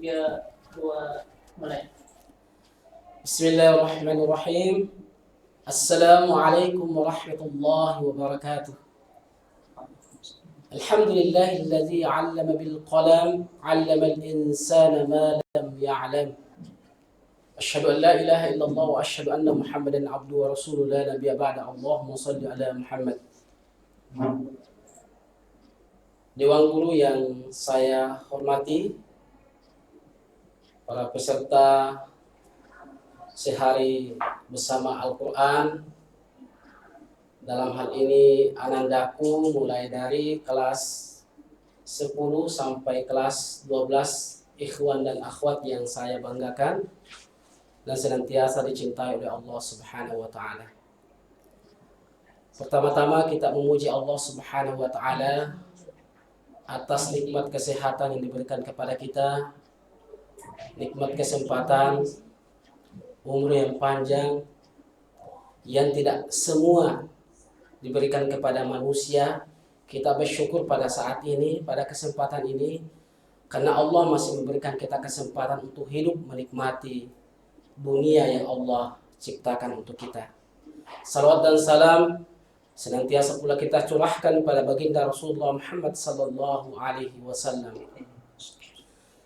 3, 2, mulai. Bismillahirrahmanirrahim. Assalamualaikum warahmatullahi wabarakatuh. Alhamdulillahilladzi 'allama bil qalam, 'allamal insana ma lam ya'lam. Asyhadu an la ilaha illallah wa asyhadu anna Muhammadan 'abduhu wa rasuluhu la nabiyya ba'da. Allahumma shalli ala Muhammad. Dewan guru yang saya hormati, para peserta sehari bersama Al-Quran, dalam hal ini anandaku mulai dari kelas 10 sampai kelas 12, ikhwan dan akhwat yang saya banggakan dan senantiasa dicintai oleh Allah Subhanahu wa Ta'ala. Pertama-tama kita memuji Allah Subhanahu wa Ta'ala atas nikmat kesehatan yang diberikan kepada kita, nikmat kesempatan, umur yang panjang yang tidak semua diberikan kepada manusia. Kita bersyukur pada saat ini, pada kesempatan ini, karena Allah masih memberikan kita kesempatan untuk hidup menikmati dunia yang Allah ciptakan untuk kita. Salawat dan salam senantiasa pula kita curahkan pada baginda Rasulullah Muhammad sallallahu alaihi wasallam.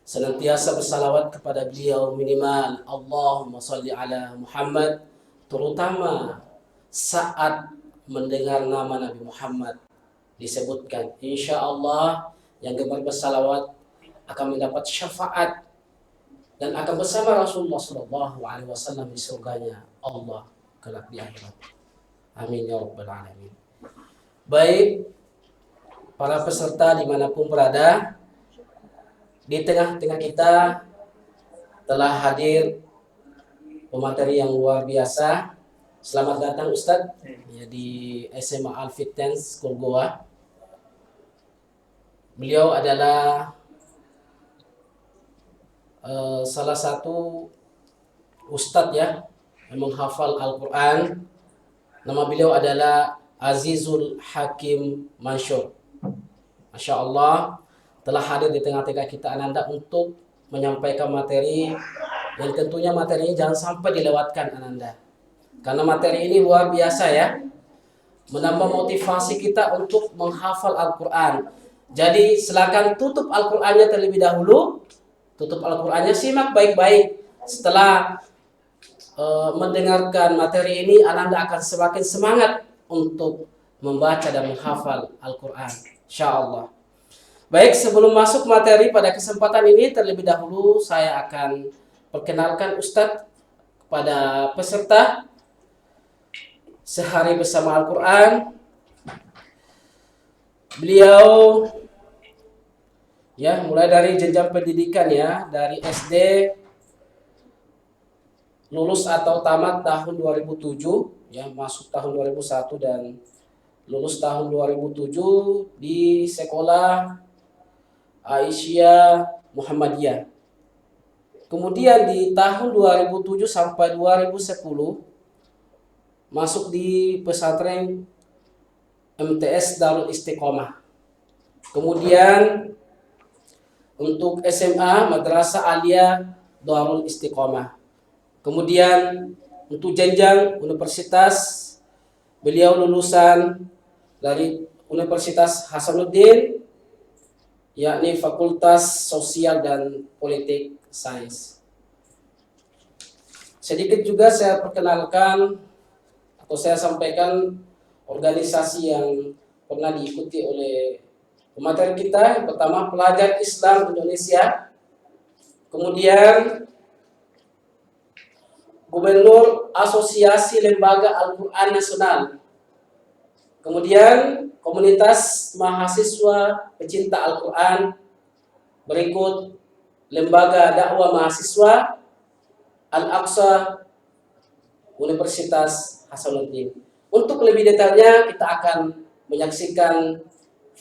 Senantiasa bersalawat kepada beliau minimal Allahumma sholli ala Muhammad, terutama saat mendengar nama Nabi Muhammad disebutkan, insya Allah yang gemar bersalawat akan mendapat syafaat dan akan bersama Rasulullah sallallahu alaihi wasallam di surganya Allah kelak di akhirat. Amin ya rabbal alamin. Baik, para peserta dimanapun berada, di tengah-tengah kita telah hadir pemateri yang luar biasa. Selamat datang Ustadz ya, di SMA Al-Fitness School Goa. Beliau adalah salah satu Ustadz ya yang menghafal Al-Quran. Nama beliau adalah Azizul Hakim Mansyur. Masya Allah, telah hadir di tengah-tengah kita Ananda untuk menyampaikan materi yang tentunya materinya jangan sampai dilewatkan Ananda, karena materi ini luar biasa ya, menambah motivasi kita untuk menghafal Al-Quran. Jadi silakan tutup Al-Qurannya terlebih dahulu, tutup Al-Qurannya, simak baik-baik. Setelah mendengarkan materi ini, Ananda akan semakin semangat untuk membaca dan menghafal Al-Quran, insyaallah. Baik, sebelum masuk materi pada kesempatan ini, terlebih dahulu saya akan perkenalkan Ustadz kepada peserta sehari bersama Al-Quran. Beliau ya mulai dari jenjang pendidikan ya, dari SD lulus atau tamat tahun 2007 ya, masuk tahun 2001 dan lulus tahun 2007 di sekolah Aisyah Muhammadiyah. Kemudian di tahun 2007 sampai 2010 masuk di pesantren MTS Darul Istiqomah. Kemudian untuk SMA Madrasah Aliyah Darul Istiqomah. Kemudian untuk jenjang universitas, beliau lulusan dari Universitas Hasanuddin, yakni Fakultas Sosial dan Politik Sains. Sedikit juga saya perkenalkan atau saya sampaikan organisasi yang pernah diikuti oleh pemateri kita. Yang pertama, Pelajar Islam Indonesia. Kemudian Gubernur Asosiasi Lembaga Al-Quran Nasional. Kemudian Komunitas Mahasiswa Pecinta Al-Quran. Berikut Lembaga Dakwah Mahasiswa Al-Aqsa Universitas Hasanuddin. Untuk lebih detailnya kita akan menyaksikan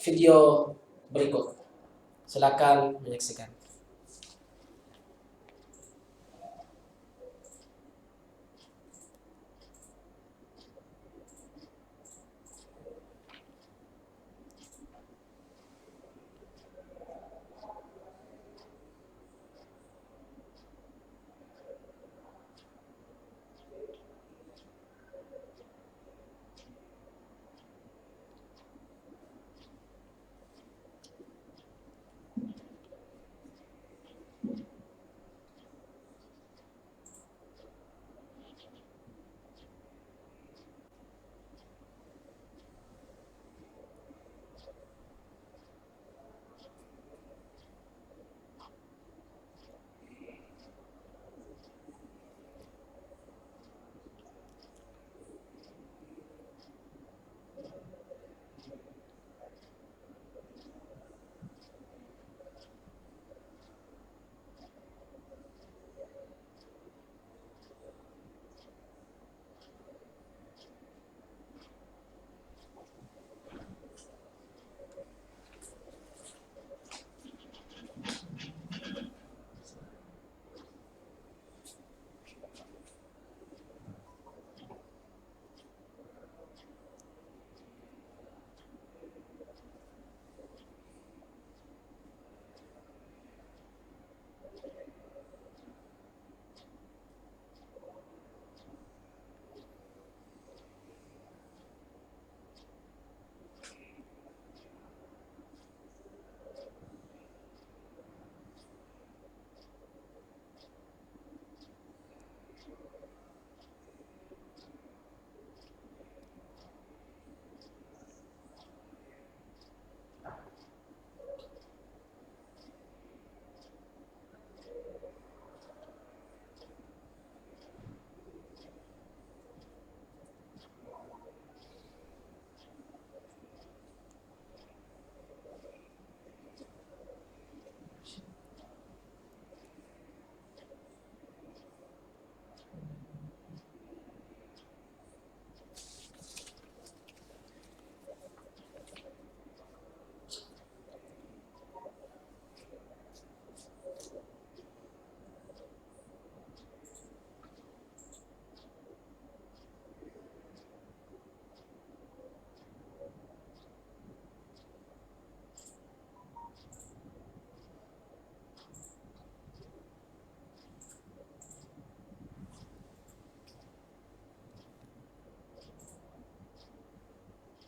video berikut. Silakan menyaksikan.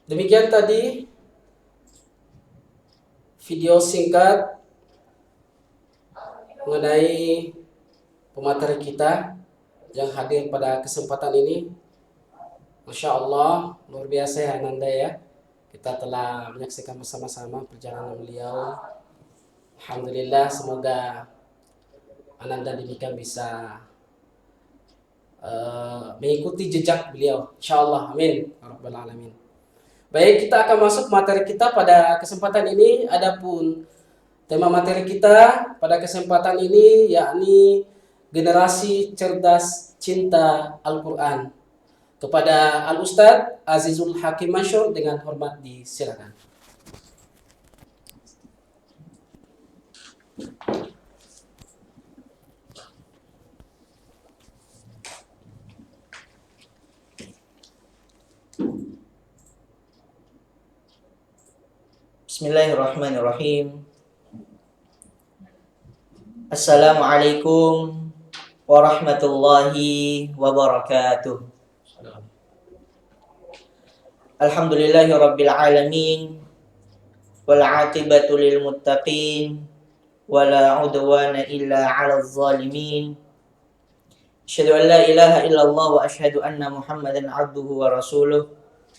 Demikian tadi video singkat mengenai pemateri kita yang hadir pada kesempatan ini. Masya Allah, luar biasa ya Ananda ya. Kita telah menyaksikan bersama-sama perjalanan beliau. Alhamdulillah, semoga Ananda demikian bisa mengikuti jejak beliau. Insya Allah, amin. Ya Rabbal alamin. Baik, kita akan masuk materi kita pada kesempatan ini. Adapun tema materi kita pada kesempatan ini yakni generasi cerdas cinta Al-Quran. Kepada Al-Ustadz Azizul Hakim Mansur dengan hormat disilakan. Bismillahirrahmanirrahim. Assalamualaikum warahmatullahi wabarakatuh. Alhamdulillahi rabbil alamin, wal aqibatu lil muttaqin, wala udwana illa 'alal zalimin. Asyhadu an la ilaha illallah wa asyhadu anna Muhammadan 'abduhu wa rasuluh.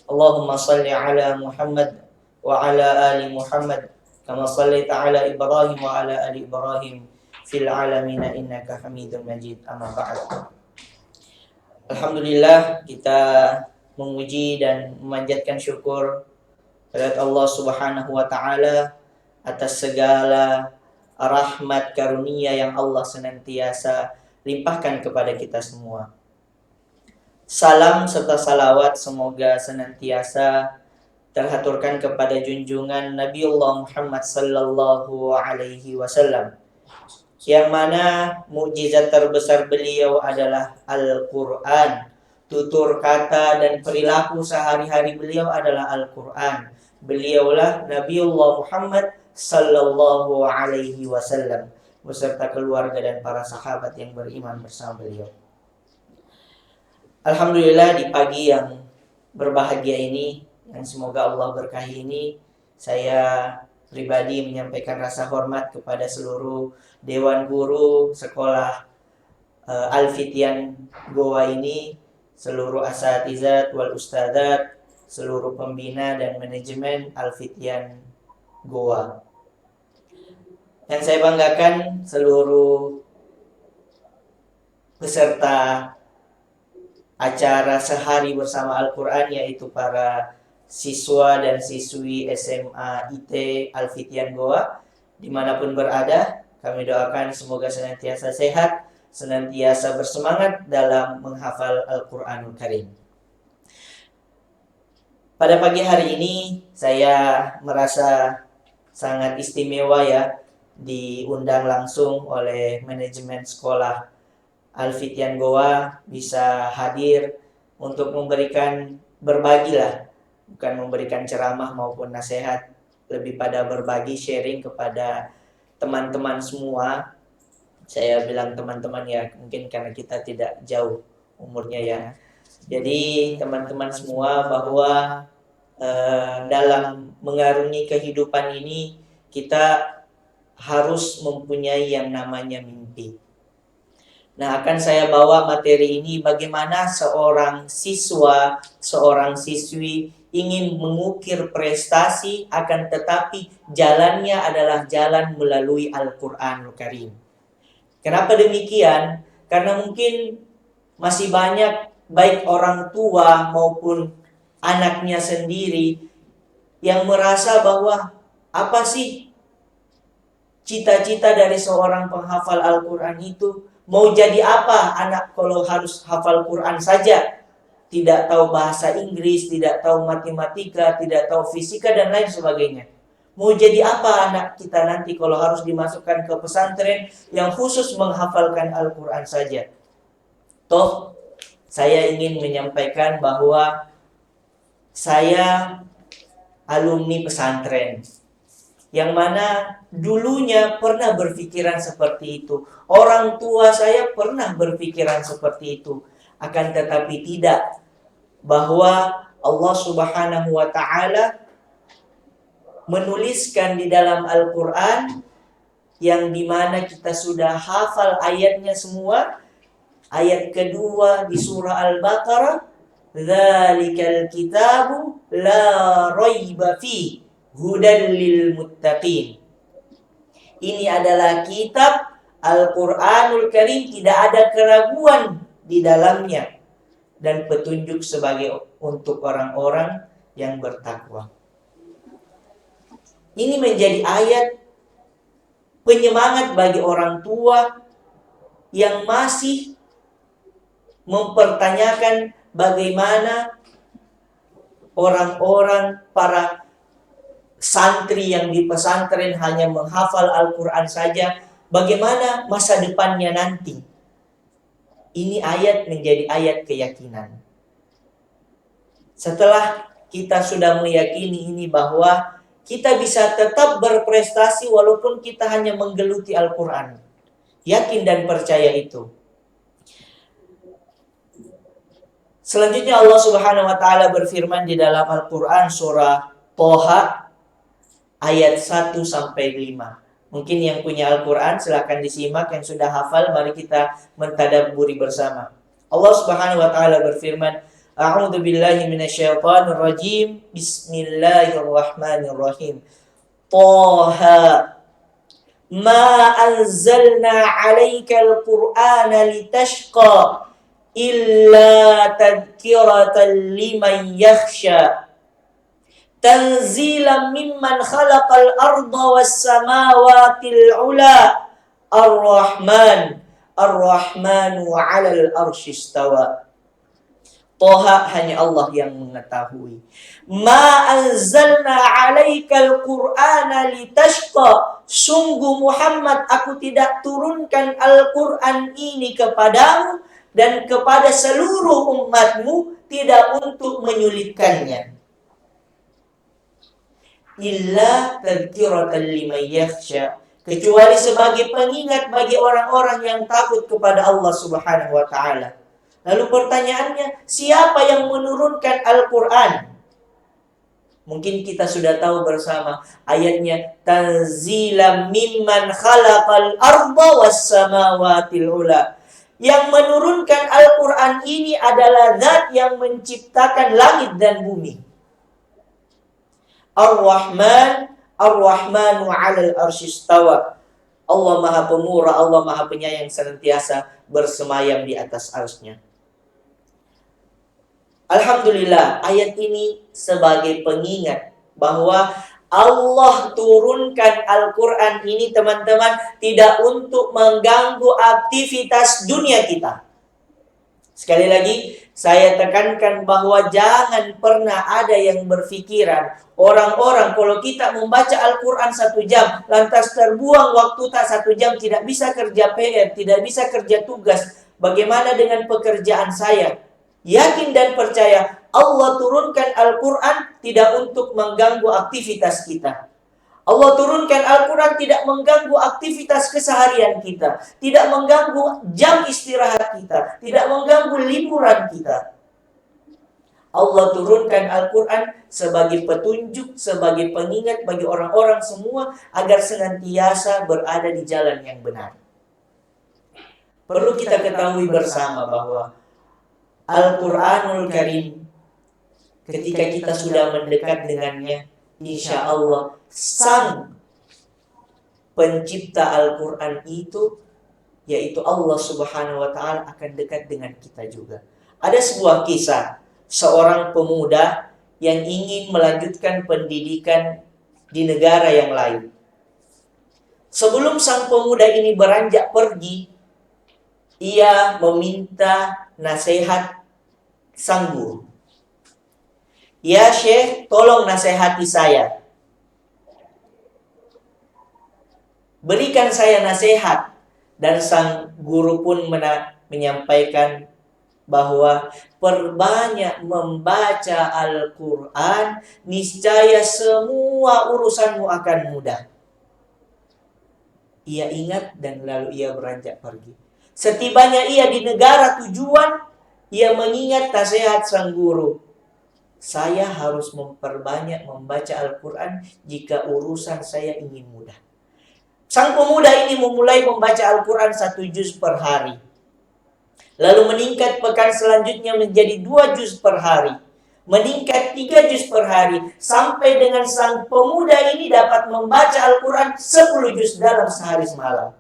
Allahumma shalli 'ala Muhammad wa 'ala ali Muhammad kama shallaita 'ala Ibrahim wa 'ala ali Ibrahim fil 'alamin innaka Hamidum Majid. Amma ba'd. Alhamdulillah, kita memuji dan memanjatkan syukur kepada Allah Subhanahu wa taala atas segala rahmat karunia yang Allah senantiasa limpahkan kepada kita semua. Salam serta salawat semoga senantiasa terhaturkan kepada junjungan Nabiullah Muhammad sallallahu alaihi wasallam, yang mana mukjizat terbesar beliau adalah Al-Quran. Tutur kata dan perilaku sehari-hari beliau adalah Al-Quran. Beliaulah Nabiullah Muhammad sallallahu alaihi wasallam beserta keluarga dan para sahabat yang beriman bersama beliau. Alhamdulillah, di pagi yang berbahagia ini, yang semoga Allah berkahi ini, saya pribadi menyampaikan rasa hormat kepada seluruh Dewan Guru Sekolah Al-Fityan Goa ini, seluruh asatizat wal ustadzat, seluruh pembina dan manajemen Al-Fityan Goa. Yang saya banggakan seluruh peserta acara sehari bersama Al-Quran, yaitu para siswa dan siswi SMA IT Al-Fityan Goa dimanapun berada. Kami doakan semoga senantiasa sehat, senantiasa bersemangat dalam menghafal Al-Quranul Karim. Pada pagi hari ini saya merasa sangat istimewa ya, diundang langsung oleh manajemen sekolah Al-Fityan Goa bisa hadir untuk memberikan berbagilah, bukan memberikan ceramah maupun nasihat, lebih pada berbagi, sharing kepada teman-teman semua. Saya bilang teman-teman ya, mungkin karena kita tidak jauh umurnya ya. Jadi teman-teman semua, bahwa dalam mengarungi kehidupan ini kita harus mempunyai yang namanya mimpi. Nah, akan saya bawa materi ini bagaimana seorang siswa, seorang siswi ingin mengukir prestasi, akan tetapi jalannya adalah jalan melalui Al-Quranul Karim. Kenapa demikian? Karena mungkin masih banyak baik orang tua maupun anaknya sendiri yang merasa bahwa apa sih cita-cita dari seorang penghafal Al-Quran itu? Mau jadi apa anak kalau harus hafal Quran saja? Tidak tahu bahasa Inggris, tidak tahu matematika, tidak tahu fisika dan lain sebagainya. Mau jadi apa anak kita nanti kalau harus dimasukkan ke pesantren yang khusus menghafalkan Al-Quran saja? Toh, saya ingin menyampaikan bahwa saya alumni pesantren, yang mana dulunya pernah berpikiran seperti itu. Orang tua saya pernah berpikiran seperti itu. Akan tetapi tidak, bahwa Allah Subhanahu wa Ta'ala menuliskan di dalam Al-Quran yang dimana kita sudah hafal ayatnya semua. Ayat kedua di surah Al-Baqarah, "Dzalikal kitabu la raiba fi hudan lil muttaqin." Ini adalah kitab Al-Quranul Karim, tidak ada keraguan di dalamnya dan petunjuk untuk orang-orang yang bertakwa. Ini menjadi ayat penyemangat bagi orang tua yang masih mempertanyakan bagaimana orang-orang para santri yang di pesantren hanya menghafal Al-Quran saja, bagaimana masa depannya nanti. Ini ayat menjadi ayat keyakinan. Setelah kita sudah meyakini ini bahwa kita bisa tetap berprestasi walaupun kita hanya menggeluti Al-Quran. Yakin dan percaya itu. Selanjutnya Allah Subhanahu wa Ta'ala berfirman di dalam Al-Quran surah Toha ayat 1-5. Mungkin yang punya Al-Quran silakan disimak, yang sudah hafal mari kita mentadabburi bersama. Allah Subhanahu wa Ta'ala berfirman, A'udzu billahi minasyaitonir rajim. Bismillahirrahmanirrahim. Toha ma anzalna 'alaikal Qur'ana litashqa illa tadhkiratan liman yakhsha. Tanzilan mimman khalaqal arda was samawatil ula. Ar-Rahmanu 'alal arsy istawa. Toha hanya Allah yang mengetahui. Ma anzalna 'alaikal Qur'ana litashqa. Sungguh Muhammad, aku tidak turunkan Al-Quran ini kepadamu dan kepada seluruh umatmu tidak untuk menyulitkannya. Illa tadhkiratan liman yakhsha, kecuali sebagai pengingat bagi orang-orang yang takut kepada Allah Subhanahu wa Ta'ala. Lalu pertanyaannya, siapa yang menurunkan Al-Quran? Mungkin kita sudah tahu bersama ayatnya, tanzilam mimman khalaqal arda was samawatil ula. Yang menurunkan Al-Quran ini adalah zat yang menciptakan langit dan bumi. Ar-Rahmanu 'alal arsy istawa. Allah Maha Pemurah, Allah Maha Penyayang senantiasa bersemayam di atas arsy-Nya. Alhamdulillah, ayat ini sebagai pengingat bahwa Allah turunkan Al-Quran ini, teman-teman, tidak untuk mengganggu aktivitas dunia kita. Sekali lagi, saya tekankan bahwa jangan pernah ada yang berpikiran orang-orang kalau kita membaca Al-Quran 1 jam, lantas terbuang waktu tak 1 jam, tidak bisa kerja PR, tidak bisa kerja tugas. Bagaimana dengan pekerjaan saya? Yakin dan percaya Allah turunkan Al-Quran tidak untuk mengganggu aktivitas kita. Allah turunkan Al-Quran tidak mengganggu aktivitas keseharian kita, tidak mengganggu jam istirahat kita, tidak mengganggu liburan kita. Allah turunkan Al-Quran sebagai petunjuk, sebagai pengingat bagi orang-orang semua agar senantiasa berada di jalan yang benar. Perlu kita ketahui bersama bahwa Al-Quranul Karim, ketika kita sudah mendekat dengannya, insya Allah sang pencipta Al-Quran itu, yaitu Allah Subhanahu wa Ta'ala, akan dekat dengan kita juga. Ada sebuah kisah seorang pemuda yang ingin melanjutkan pendidikan di negara yang lain. Sebelum sang pemuda ini beranjak pergi, ia meminta nasihat sang guru. Ya Syekh, tolong nasihati saya. Berikan saya nasihat. Dan sang guru pun menyampaikan bahwa perbanyak membaca Al-Quran, niscaya semua urusanmu akan mudah. Ia ingat dan lalu ia beranjak pergi. Setibanya ia di negara tujuan, ia mengingat nasihat sang guru. saya harus memperbanyak membaca Al-Quran jika urusan saya ingin mudah. Sang pemuda ini memulai membaca Al-Quran 1 juz per hari. Lalu meningkat pekan selanjutnya menjadi 2 juz per hari. Meningkat 3 juz per hari. Sampai dengan sang pemuda ini dapat membaca Al-Quran 10 juz dalam sehari semalam.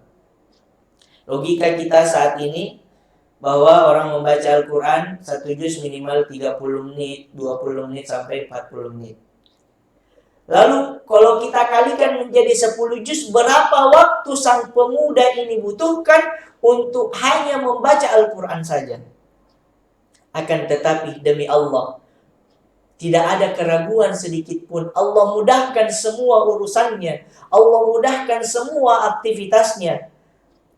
Logika kita saat ini bahwa orang membaca Al-Quran 1 juz minimal 30 menit, 20 menit sampai 40 menit. Lalu kalau kita kalikan menjadi 10 juz, berapa waktu sang pemuda ini butuhkan untuk hanya membaca Al-Quran saja? Akan tetapi demi Allah, tidak ada keraguan sedikit pun. Allah mudahkan semua urusannya. Allah mudahkan semua aktivitasnya.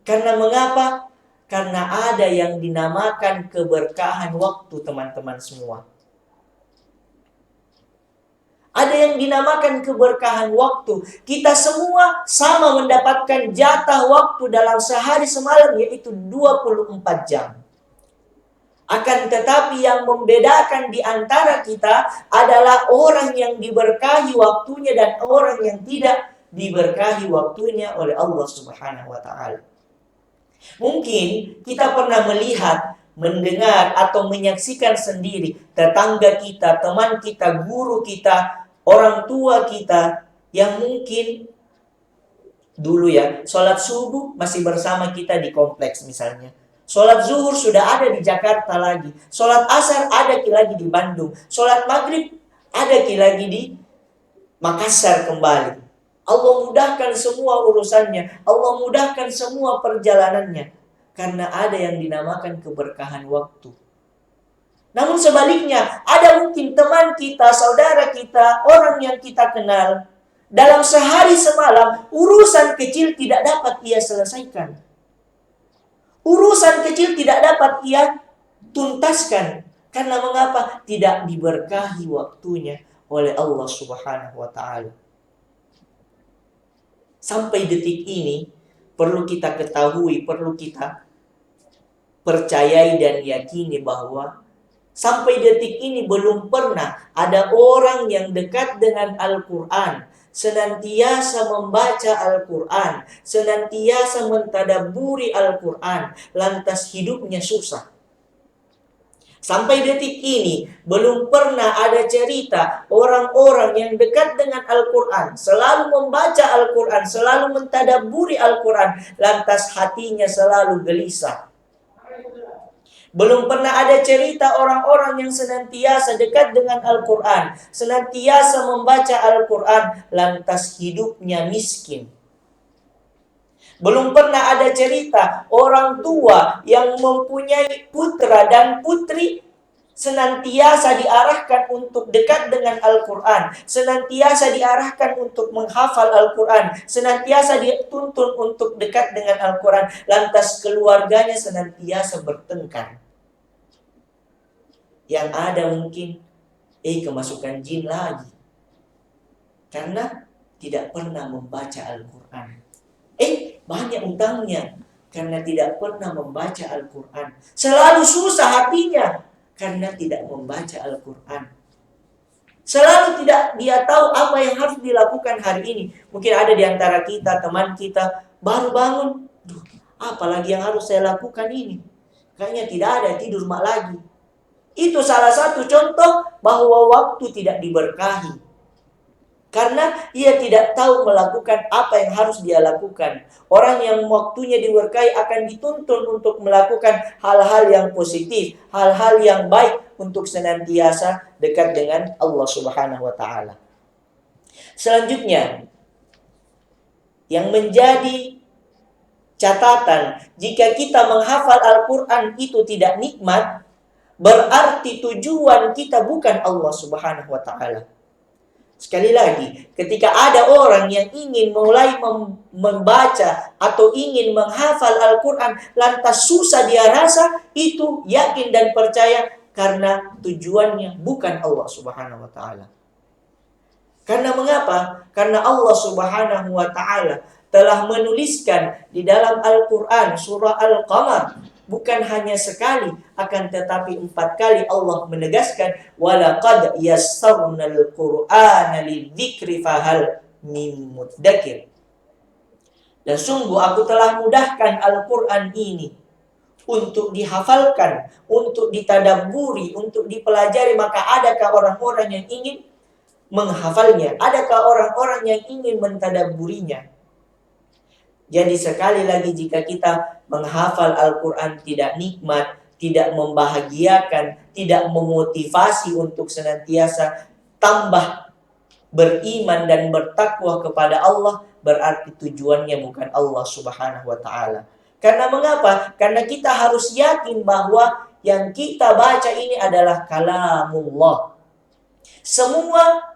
Karena mengapa? Karena ada yang dinamakan keberkahan waktu, teman-teman semua. Ada yang dinamakan keberkahan waktu. Kita semua sama mendapatkan jatah waktu dalam sehari semalam, yaitu 24 jam. Akan tetapi yang membedakan di antara kita adalah orang yang diberkahi waktunya dan orang yang tidak diberkahi waktunya oleh Allah Subhanahu wa Ta'ala. Mungkin kita pernah melihat, mendengar, atau menyaksikan sendiri tetangga kita, teman kita, guru kita, orang tua kita yang mungkin dulu ya, sholat subuh masih bersama kita di kompleks misalnya. Sholat zuhur sudah ada di Jakarta lagi. Sholat asar ada lagi di Bandung. Sholat maghrib ada lagi di Makassar kembali. Allah mudahkan semua urusannya. Allah mudahkan semua perjalanannya. Karena ada yang dinamakan keberkahan waktu. Namun sebaliknya, ada mungkin teman kita, saudara kita, orang yang kita kenal, dalam sehari semalam, urusan kecil tidak dapat ia selesaikan. Urusan kecil tidak dapat ia tuntaskan. Karena mengapa? Tidak diberkahi waktunya oleh Allah Subhanahu wa Ta'ala. Sampai detik ini, perlu kita ketahui, perlu kita percayai dan yakini bahwa sampai detik ini belum pernah ada orang yang dekat dengan Al-Quran, senantiasa membaca Al-Quran, senantiasa mentadabburi Al-Quran, lantas hidupnya susah. Sampai detik ini belum pernah ada cerita orang-orang yang dekat dengan Al-Quran, selalu membaca Al-Quran, selalu mentadabburi Al-Quran, lantas hatinya selalu gelisah. Belum pernah ada cerita orang-orang yang senantiasa dekat dengan Al-Quran, senantiasa membaca Al-Quran, lantas hidupnya miskin. Belum pernah ada cerita orang tua yang mempunyai putra dan putri senantiasa diarahkan untuk dekat dengan Al-Quran, senantiasa diarahkan untuk menghafal Al-Quran, senantiasa dituntun untuk dekat dengan Al-Quran, lantas keluarganya senantiasa bertengkar. Yang ada mungkin kemasukan jin lagi, karena tidak pernah membaca Al-Quran. Banyak utangnya karena tidak pernah membaca Al-Quran. Selalu susah hatinya karena tidak membaca Al-Quran. Selalu tidak dia tahu apa yang harus dilakukan hari ini. Mungkin ada di antara kita, teman kita, baru bangun. Apalagi yang harus saya lakukan ini? Kayaknya tidak ada, tidur mak lagi. Itu salah satu contoh bahwa waktu tidak diberkahi. Karena ia tidak tahu melakukan apa yang harus dia lakukan. Orang yang waktunya diberkahi akan dituntun untuk melakukan hal-hal yang positif, hal-hal yang baik untuk senantiasa dekat dengan Allah Subhanahu wa Ta'ala. Selanjutnya, yang menjadi catatan, jika kita menghafal Al-Quran itu tidak nikmat, berarti tujuan kita bukan Allah Subhanahu wa Ta'ala. Sekali lagi, ketika ada orang yang ingin mulai membaca atau ingin menghafal Al-Quran, lantas susah dia rasa, itu yakin dan percaya karena tujuannya bukan Allah Subhanahu wa Ta'ala. Karena mengapa? Karena Allah Subhanahu wa Ta'ala telah menuliskan di dalam Al-Quran surah Al-Qamar, bukan hanya sekali, akan tetapi 4 kali Allah menegaskan, walaqad yassarnal Qur'ana lidzikri fahal mim mudzakir. Dan sungguh aku telah mudahkan Al-Quran ini untuk dihafalkan, untuk ditadabburi, untuk dipelajari. Maka adakah orang-orang yang ingin menghafalnya? Adakah orang-orang yang ingin mentadabburinya? Jadi sekali lagi, jika kita menghafal Al-Quran tidak nikmat, tidak membahagiakan, tidak memotivasi untuk senantiasa tambah beriman dan bertakwa kepada Allah, berarti tujuannya bukan Allah Subhanahu wa ta'ala. Karena mengapa? Karena kita harus yakin bahwa yang kita baca ini adalah kalamullah. Semua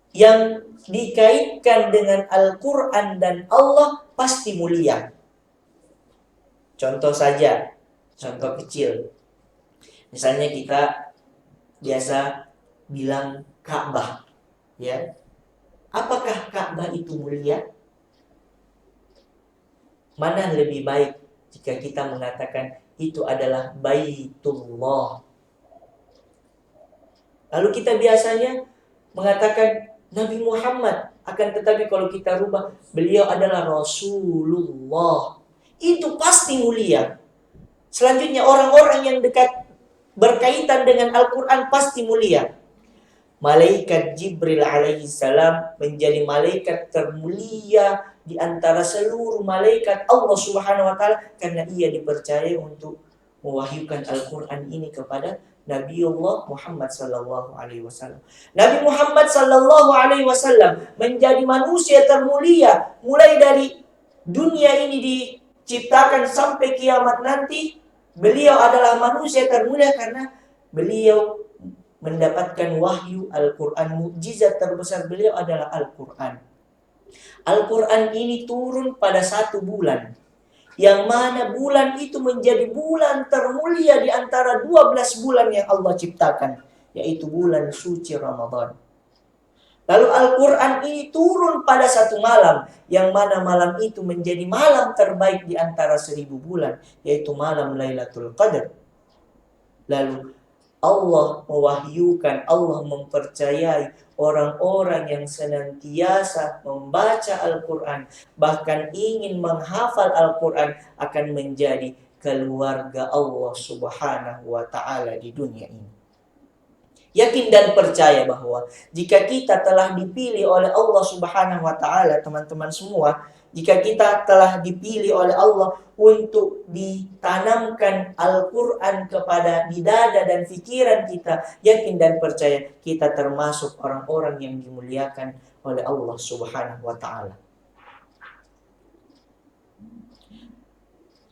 yang dikaitkan dengan Al-Quran dan Allah pasti mulia. Contoh saja, contoh kecil. Misalnya kita biasa bilang Ka'bah, ya. Apakah Ka'bah itu mulia? Mana lebih baik jika kita mengatakan itu adalah Baitullah? Lalu kita biasanya mengatakan Nabi Muhammad, akan tetapi kalau kita rubah, beliau adalah Rasulullah. Itu pasti mulia. Selanjutnya, orang-orang yang dekat berkaitan dengan Al-Quran pasti mulia. Malaikat Jibril alaihi salam menjadi malaikat termulia di antara seluruh malaikat Allah Subhanahu wa ta'ala, karena ia dipercaya untuk mewahyukan Al-Quran ini kepada Nabiullah Muhammad sallallahu alaihi wasallam. Nabi Muhammad sallallahu alaihi wasallam menjadi manusia termulia mulai dari dunia ini diciptakan sampai kiamat nanti. Beliau adalah manusia termulia karena beliau mendapatkan wahyu Al-Quran. Mukjizat terbesar beliau adalah Al-Quran. Al-Quran ini turun pada 1 bulan, yang mana bulan itu menjadi bulan termulia di antara 12 bulan yang Allah ciptakan, yaitu bulan suci Ramadan. Lalu Al-Quran ini turun pada 1 malam, yang mana malam itu menjadi malam terbaik di antara 1000 bulan, yaitu malam Lailatul Qadar. Lalu Allah mewahyukan, Allah mempercayai orang-orang yang senantiasa membaca Al-Quran, bahkan ingin menghafal Al-Quran, akan menjadi keluarga Allah Subhanahu wa ta'ala di dunia ini. Yakin dan percaya bahwa jika kita telah dipilih oleh Allah Subhanahu wa ta'ala, teman-teman semua, jika kita telah dipilih oleh Allah untuk ditanamkan Al-Quran kepada di dada dan pikiran kita, yakin dan percaya kita termasuk orang-orang yang dimuliakan oleh Allah Subhanahu wa ta'ala.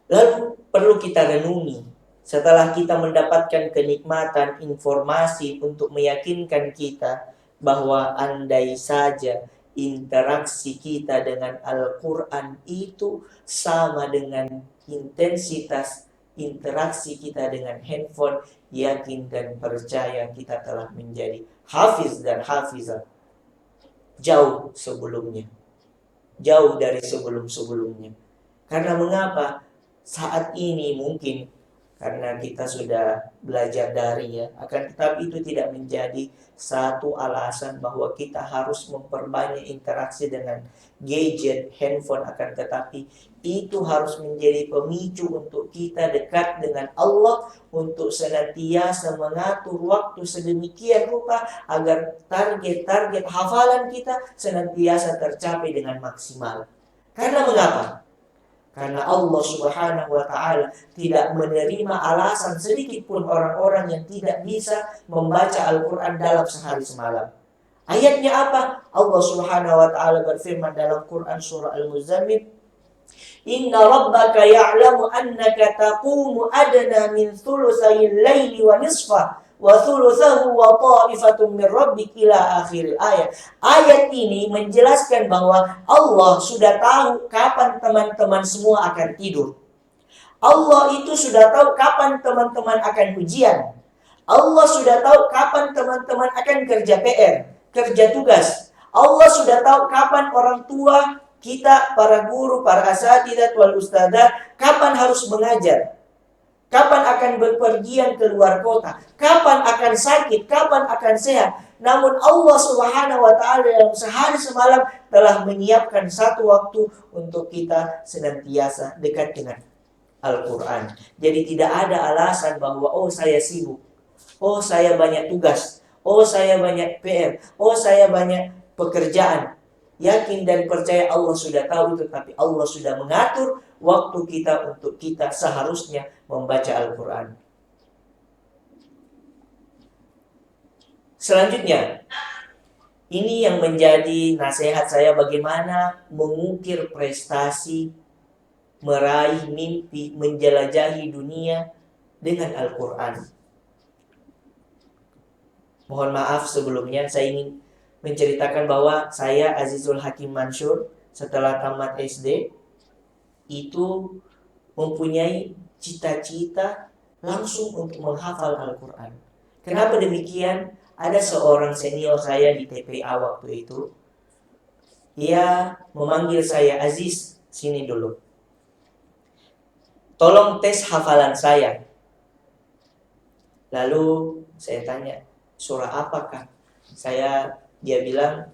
Lalu perlu kita renungi, setelah kita mendapatkan kenikmatan informasi untuk meyakinkan kita bahwa andai saja interaksi kita dengan Al-Quran itu sama dengan intensitas interaksi kita dengan handphone, yakin dan percaya kita telah menjadi hafiz dan hafizah jauh sebelumnya, jauh dari sebelum-sebelumnya. Karena mengapa? Saat ini mungkin karena kita sudah belajar dari, ya, akan tetapi itu tidak menjadi satu alasan bahwa kita harus memperbanyak interaksi dengan gadget, handphone, akan tetapi itu harus menjadi pemicu untuk kita dekat dengan Allah, untuk senantiasa mengatur waktu sedemikian rupa agar target-target hafalan kita senantiasa tercapai dengan maksimal. Karena mengapa? Karena Allah Subhanahu wa ta'ala tidak menerima alasan sedikit pun orang-orang yang tidak bisa membaca Al-Quran dalam sehari semalam. Ayatnya apa? Allah Subhanahu wa ta'ala berfirman dalam Quran surah Al-Muzammil, Inna rabbaka ya'lamu annaka taqumu adna min thulutsayil laili wa nisfah wa thulutsahu wa ta'ifatun min rabbik ila akhir ayat. Ayat ini menjelaskan bahwa Allah sudah tahu kapan teman-teman semua akan tidur. Allah itu sudah tahu kapan teman-teman akan ujian. Allah sudah tahu kapan teman-teman akan kerja PR, kerja tugas. Allah sudah tahu kapan orang tua kita para guru, para asatidzah wal ustadzah, kapan harus mengajar? Kapan akan berpergian ke luar kota? Kapan akan sakit? Kapan akan sehat? Namun Allah Subhanahu wa taala dalam sehari semalam telah menyiapkan satu waktu untuk kita senantiasa dekat dengan Al-Quran. Jadi tidak ada alasan bahwa oh saya sibuk, oh saya banyak tugas, oh saya banyak PR, oh saya banyak pekerjaan. Yakin dan percaya Allah sudah tahu itu, tapi Allah sudah mengatur waktu kita untuk kita seharusnya membaca Al-Quran. Selanjutnya, ini yang menjadi nasihat saya bagaimana mengukir prestasi, meraih mimpi, menjelajahi dunia dengan Al-Quran. Mohon maaf sebelumnya, saya ingin menceritakan bahwa saya Azizul Hakim Mansur setelah tamat SD itu mempunyai cita-cita langsung untuk menghafal Al-Quran. Kenapa demikian? Ada seorang senior saya di TPA waktu itu. Ia memanggil saya, Aziz, sini dulu. Tolong tes hafalan saya. Lalu saya tanya, surah apakah? Dia bilang,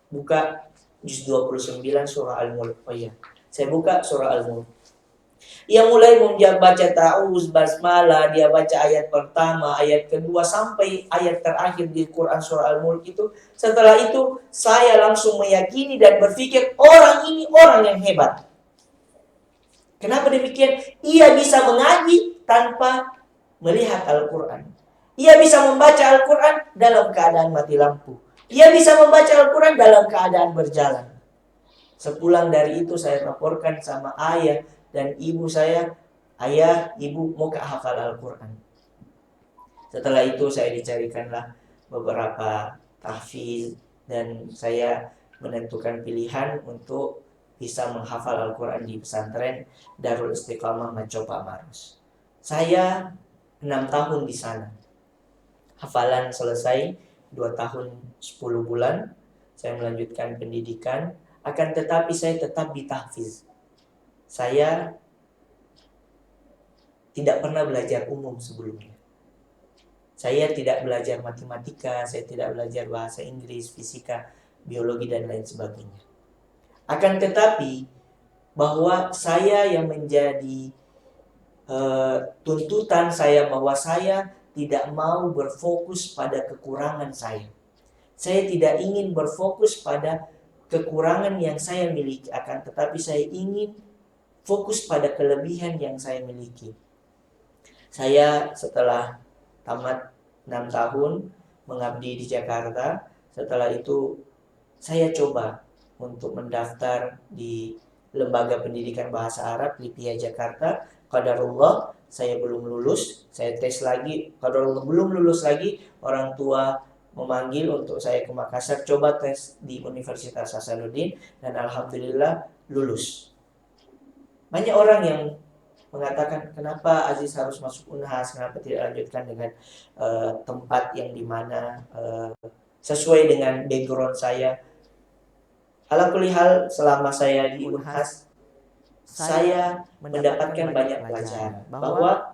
buka juz 29 surah Al-Mulk. Oh iya, saya buka surah Al-Mulk. Ia mulai baca ta'awuz, basmalah, dia baca ayat pertama, ayat kedua, sampai ayat terakhir di Quran surah Al-Mulk itu. Setelah itu, saya langsung meyakini dan berpikir, orang ini orang yang hebat. Kenapa demikian? Ia bisa mengaji tanpa melihat Al-Quran. Ia bisa membaca Al-Quran dalam keadaan mati lampu. Ia bisa membaca Al-Quran dalam keadaan berjalan. Sepulang dari itu saya laporkan sama ayah dan ibu saya, ayah, ibu mau hafal Al-Quran. Setelah itu saya dicarikanlah beberapa tahfiz dan saya menentukan pilihan untuk bisa menghafal Al-Quran di pesantren Darul Istiqamah Macopa Maros. Saya 6 tahun di sana. Hafalan selesai 2 tahun 10 bulan. Saya melanjutkan pendidikan, akan tetapi saya tetap ditahfiz. Saya tidak pernah belajar umum sebelumnya. Saya tidak belajar matematika, saya tidak belajar bahasa Inggris, fisika, biologi, dan lain sebagainya. Akan tetapi, bahwa saya yang menjadi tuntutan saya, bahwa saya tidak mau berfokus pada kekurangan saya. Saya tidak ingin berfokus pada kekurangan yang saya miliki, akan tetapi saya ingin fokus pada kelebihan yang saya miliki. Saya setelah tamat 6 tahun mengabdi di Jakarta, setelah itu saya coba untuk mendaftar di Lembaga Pendidikan Bahasa Arab Lipia Jakarta. Qadarullah saya belum lulus, saya tes lagi, qadarullah belum lulus lagi, orang tua memanggil untuk saya ke Makassar, coba tes di Universitas Hasanuddin, dan alhamdulillah lulus. Banyak orang yang mengatakan, kenapa Aziz harus masuk Unhas, kenapa tidak lanjutkan dengan tempat yang dimana sesuai dengan background saya. Ala kulli hal, selama saya di Unhas, saya mendapatkan banyak pelajaran bahwa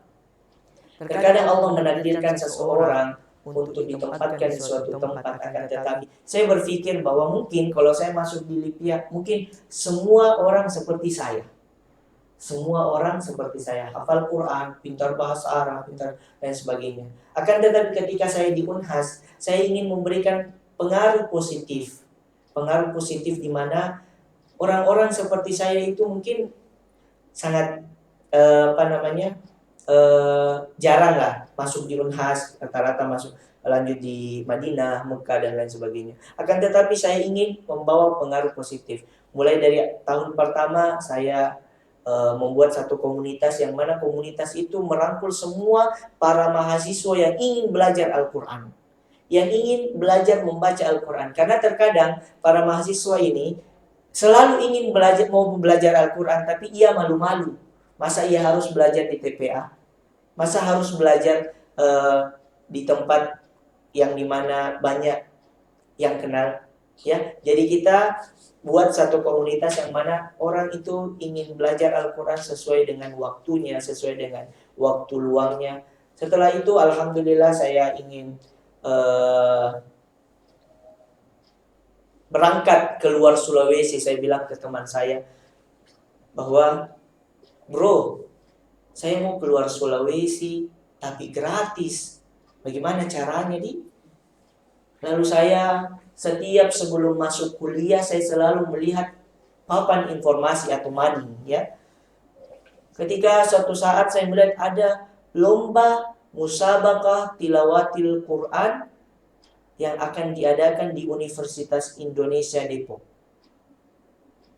terkadang Allah menakdirkan seseorang untuk ditempatkan di suatu tempat, akan tetapi saya berpikir bahwa mungkin kalau saya masuk di Lipia, mungkin semua orang seperti saya. Semua orang seperti saya, hafal Quran, pintar bahasa Arab, pintar dan sebagainya. Akan tetapi ketika saya di Unhas, saya ingin memberikan pengaruh positif di mana orang-orang seperti saya itu mungkin sangat jarang lah masuk di Unhas, rata-rata masuk lanjut di Madinah, Mekah dan lain sebagainya. Akan tetapi saya ingin membawa pengaruh positif. Mulai dari tahun pertama saya membuat satu komunitas, yang mana komunitas itu merangkul semua para mahasiswa yang ingin belajar Al-Quran, yang ingin belajar membaca Al-Quran. Karena terkadang para mahasiswa ini selalu ingin mau belajar Al-Quran, tapi ia malu-malu. Masa ia harus belajar di TPA? Masa harus belajar di tempat yang dimana banyak yang kenal? Ya, jadi kita buat satu komunitas yang mana orang itu ingin belajar Al-Quran sesuai dengan waktunya, sesuai dengan waktu luangnya. Setelah itu alhamdulillah saya ingin berangkat keluar Sulawesi. Saya bilang ke teman saya bahwa, bro, saya mau keluar Sulawesi tapi gratis. Bagaimana caranya, Di? Lalu saya setiap sebelum masuk kuliah saya selalu melihat papan informasi atau mading, ya. Ketika suatu saat saya melihat ada lomba musabaqah tilawatil Quran yang akan diadakan di Universitas Indonesia Depok.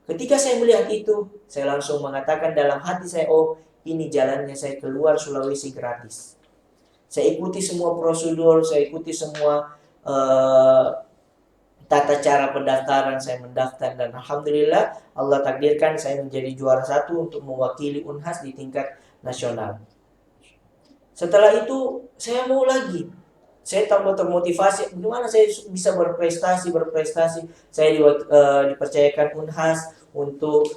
Ketika saya melihat itu, saya langsung mengatakan dalam hati saya, oh, ini jalannya saya keluar Sulawesi gratis. Saya ikuti semua prosedur, saya ikuti semua tata cara pendaftaran, saya mendaftar dan alhamdulillah Allah takdirkan saya menjadi juara 1 untuk mewakili Unhas di tingkat nasional. Setelah itu saya mau lagi, saya tambah termotivasi, bagaimana saya bisa berprestasi. Saya dipercayakan Unhas untuk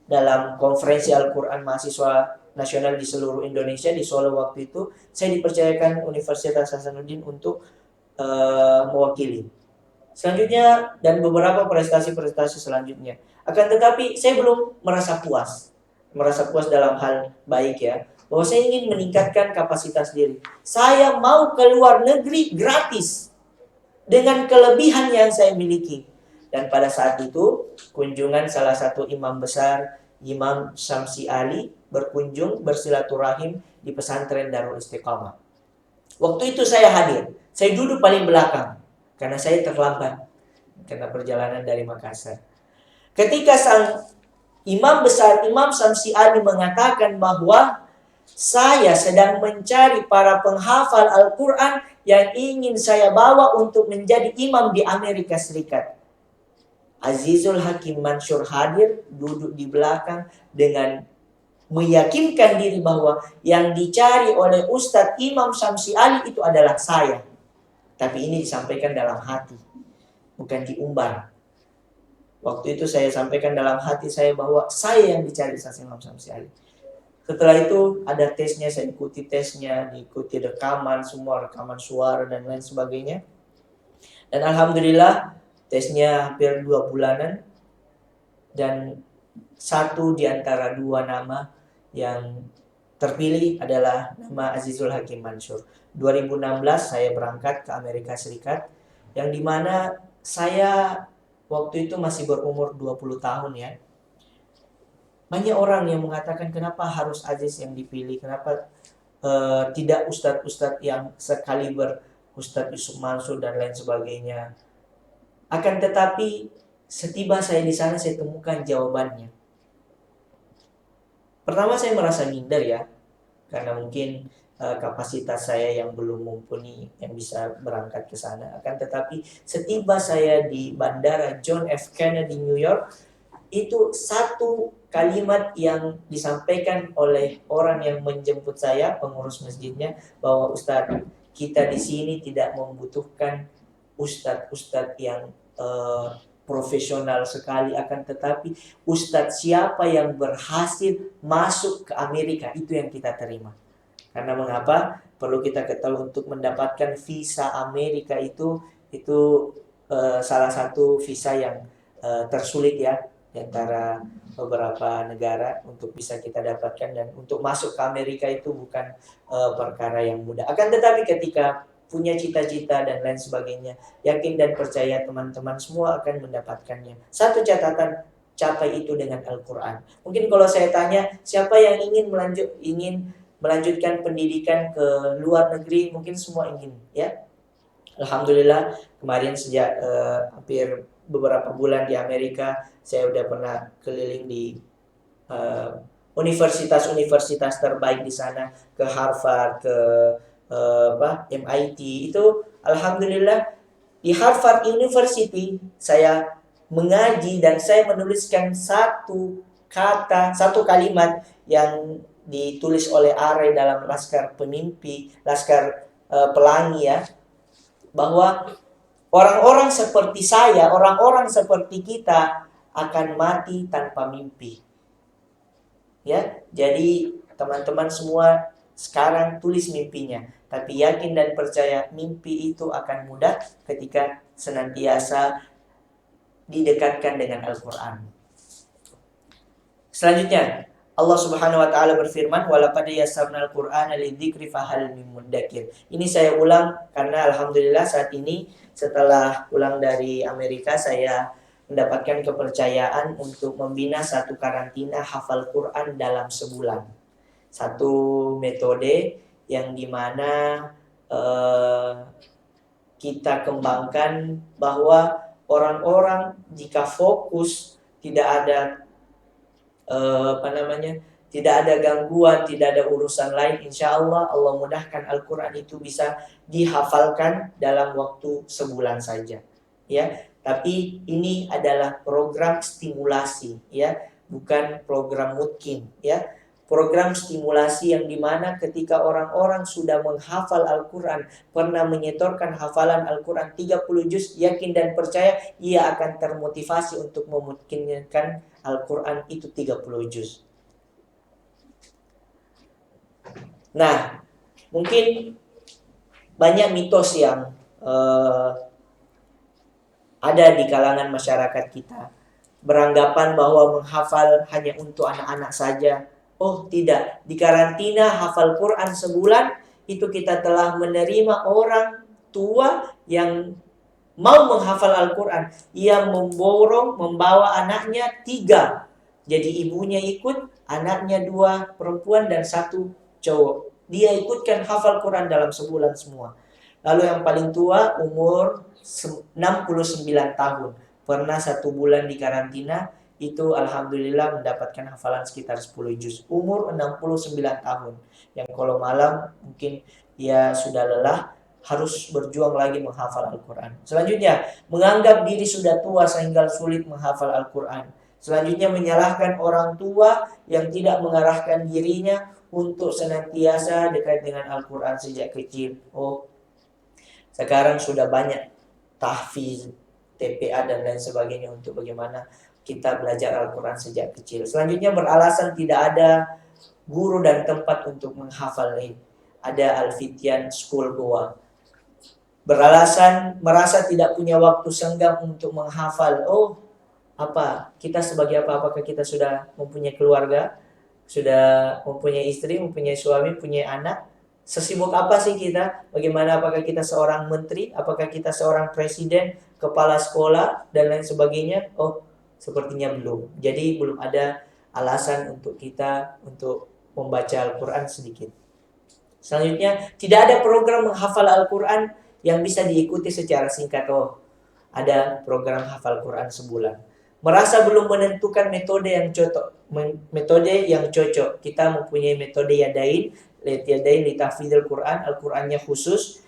dalam konferensi Al-Quran mahasiswa nasional di seluruh Indonesia di Solo waktu itu. Saya dipercayakan Universitas Hasanuddin untuk mewakili. Selanjutnya dan beberapa prestasi selanjutnya. Akan tetapi saya belum merasa puas dalam hal baik, ya, bahwa saya ingin meningkatkan kapasitas diri. Saya mau keluar negeri gratis dengan kelebihan yang saya miliki. Dan pada saat itu kunjungan salah satu imam besar, Imam Syamsi Ali, berkunjung bersilaturahim di pesantren Darul Istiqamah. Waktu itu saya hadir. Saya duduk paling belakang karena saya terlambat karena perjalanan dari Makassar. Ketika sang imam besar, Imam Syamsi Ali, mengatakan bahwa saya sedang mencari para penghafal Al-Quran yang ingin saya bawa untuk menjadi imam di Amerika Serikat. Azizul Hakim Mansur hadir, duduk di belakang dengan meyakinkan diri bahwa yang dicari oleh Ustadz Imam Syamsi Ali itu adalah saya. Tapi ini disampaikan dalam hati, bukan diumbar. Waktu itu saya sampaikan dalam hati saya bahwa saya yang dicari Ustadz Imam Syamsi Ali. Setelah itu ada tesnya, saya ikuti tesnya, diikuti rekaman, semua rekaman suara dan lain sebagainya. Dan alhamdulillah tesnya hampir 2 bulanan. Dan satu di antara 2 nama yang terpilih adalah nama Azizul Hakim Mansur. 2016 saya berangkat ke Amerika Serikat, yang dimana saya waktu itu masih berumur 20 tahun, ya. Banyak orang yang mengatakan kenapa harus Aziz yang dipilih, kenapa tidak ustadz-ustadz yang sekaliber Ustadz Yusuf Mansur dan lain sebagainya. Akan tetapi setiba saya di sana saya temukan jawabannya. Pertama saya merasa minder, ya, karena mungkin kapasitas saya yang belum mumpuni yang bisa berangkat ke sana. Akan tetapi setiba saya di Bandara John F. Kennedy New York, itu satu kalimat yang disampaikan oleh orang yang menjemput saya, pengurus masjidnya, bahwa Ustadz, kita di sini tidak membutuhkan ustadz-ustadz yang profesional sekali, akan tetapi ustadz siapa yang berhasil masuk ke Amerika, itu yang kita terima. Karena mengapa? Perlu kita ketahui, untuk mendapatkan visa Amerika itu salah satu visa yang tersulit, ya, di antara beberapa negara untuk bisa kita dapatkan. Dan untuk masuk ke Amerika itu bukan perkara yang mudah. Akan tetapi ketika punya cita-cita dan lain sebagainya, yakin dan percaya teman-teman semua akan mendapatkannya. Satu catatan, capai itu dengan Al-Quran. Mungkin kalau saya tanya, siapa yang ingin melanjutkan pendidikan ke luar negeri, mungkin semua ingin, ya. Alhamdulillah kemarin sejak hampir beberapa bulan di Amerika, saya udah pernah keliling di universitas-universitas terbaik di sana, ke Harvard, ke MIT. Itu alhamdulillah di Harvard University saya mengaji dan saya menuliskan satu kalimat yang ditulis oleh Are dalam Laskar Pelangi, ya, bahwa Orang-orang seperti saya, orang-orang seperti kita akan mati tanpa mimpi. Ya, jadi teman-teman semua sekarang tulis mimpinya, tapi yakin dan percaya mimpi itu akan mudah ketika senantiasa didekatkan dengan Al-Quran. Selanjutnya, Allah Subhanahu wa taala berfirman, "Walaqad yassarnal Qur'ana lidzikri fahal mim muddakir." Ini saya ulang karena alhamdulillah saat ini setelah pulang dari Amerika saya mendapatkan kepercayaan untuk membina satu karantina hafal Quran dalam sebulan. Satu metode yang dimana kita kembangkan bahwa orang-orang jika fokus tidak ada tidak ada gangguan, tidak ada urusan lain, insya Allah Allah mudahkan Al-Quran itu bisa dihafalkan dalam waktu sebulan saja, ya. Tapi ini adalah program stimulasi, ya, bukan program mungkin, ya. Program stimulasi yang dimana ketika orang-orang sudah menghafal Al-Quran, pernah menyetorkan hafalan Al-Quran 30 juz, yakin dan percaya ia akan termotivasi untuk memungkinkan Al-Quran itu 30 juz. Nah, mungkin banyak mitos yang ada di kalangan masyarakat kita. Beranggapan bahwa menghafal hanya untuk anak-anak saja. Oh tidak, di karantina hafal Quran sebulan, itu kita telah menerima orang tua yang mau menghafal Al-Quran. Ia membawa anaknya 3. Jadi ibunya ikut, anaknya 2 perempuan dan 1 cowok. Dia ikutkan hafal Quran dalam sebulan semua. Lalu yang paling tua umur 69 tahun. Pernah 1 bulan di karantina, itu alhamdulillah mendapatkan hafalan sekitar 10 juz. Umur 69 tahun. Yang kalau malam mungkin dia sudah lelah, harus berjuang lagi menghafal Al-Quran. Selanjutnya, menganggap diri sudah tua sehingga sulit menghafal Al-Quran. Selanjutnya, menyalahkan orang tua yang tidak mengarahkan dirinya untuk senantiasa dekat dengan Al-Quran sejak kecil. Oh, sekarang sudah banyak tahfiz, TPA dan lain sebagainya untuk bagaimana kita belajar Al-Quran sejak kecil. Selanjutnya, beralasan tidak ada guru dan tempat untuk menghafal ini. Ada Al-Fityan School Goa. Beralasan merasa tidak punya waktu senggang untuk menghafal. Oh, apa? Kita sebagai apa? Apakah kita sudah mempunyai keluarga? Sudah mempunyai istri, mempunyai suami, mempunyai anak? Sesibuk apa sih kita? Bagaimana, apakah kita seorang menteri? Apakah kita seorang presiden, kepala sekolah, dan lain sebagainya? Oh, sepertinya belum. Jadi belum ada alasan untuk kita untuk membaca Al-Quran sedikit. Selanjutnya, tidak ada program menghafal Al-Quran yang bisa diikuti secara singkat. Oh, ada program hafal Quran sebulan. Merasa belum menentukan metode yang cocok. Kita mempunyai metode Yadain li tahfidzil Quran, Al-Qurannya khusus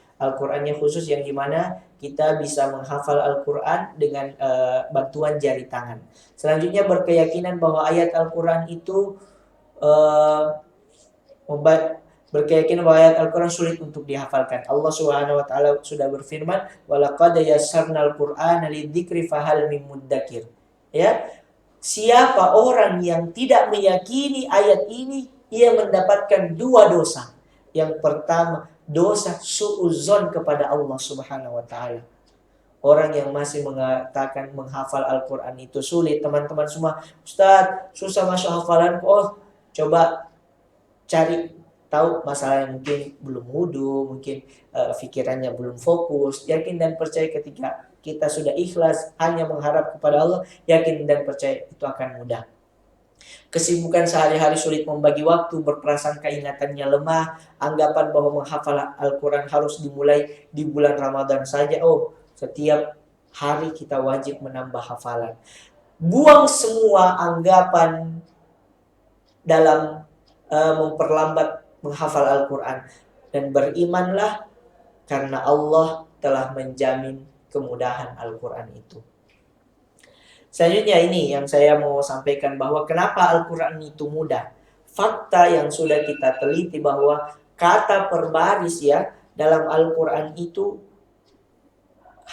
yang dimana kita bisa menghafal Al-Quran dengan bantuan jari tangan. Selanjutnya, berkeyakinan bahwa ayat Al-Quran itu berkeyakinan bahwa ayat Al-Quran sulit untuk dihafalkan. Allah Subhanahu wa taala sudah berfirman, "Walaqad yassarnal Qur'ana lidzikri fahal mim muddakir." Ya. Siapa orang yang tidak meyakini ayat ini, ia mendapatkan 2 dosa. Yang pertama, dosa suudzon kepada Allah Subhanahu wa taala. Orang yang masih mengatakan menghafal Al-Quran itu sulit. Teman-teman semua, "Ustaz, susah masuk hafalan." Oh, coba cari tahu masalahnya, mungkin belum wudu, mungkin pikirannya belum fokus. Yakin dan percaya ketika kita sudah ikhlas hanya mengharap kepada Allah, yakin dan percaya itu akan mudah. Kesibukan sehari-hari sulit membagi waktu, berprasangka ingatannya lemah, anggapan bahwa menghafal Al-Quran harus dimulai di bulan Ramadan saja. Oh, setiap hari kita wajib menambah hafalan. Buang semua anggapan dalam memperlambat menghafal Al-Quran, dan berimanlah karena Allah telah menjamin kemudahan Al-Quran itu. Selanjutnya ini yang saya mau sampaikan, bahwa kenapa Al-Quran itu mudah. Fakta yang sudah kita teliti bahwa kata per baris ya dalam Al-Quran itu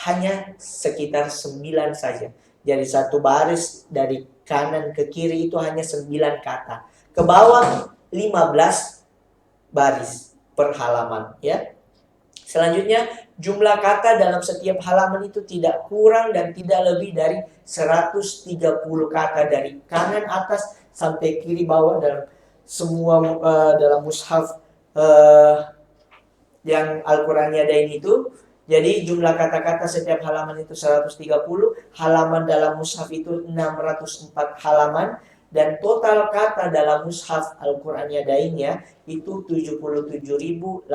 hanya sekitar 9 saja. Jadi satu baris dari kanan ke kiri itu hanya 9 kata. Ke bawah 15 baris per halaman, ya. Selanjutnya, jumlah kata dalam setiap halaman itu tidak kurang dan tidak lebih dari 130 kata dari kanan atas sampai kiri bawah dalam semua dalam mushaf yang Al-Qur'an Yadain itu. Jadi jumlah kata-kata setiap halaman itu 130, halaman dalam mushaf itu 604 halaman, dan total kata dalam mushaf Al-Qur'an Yadain ya itu 77.800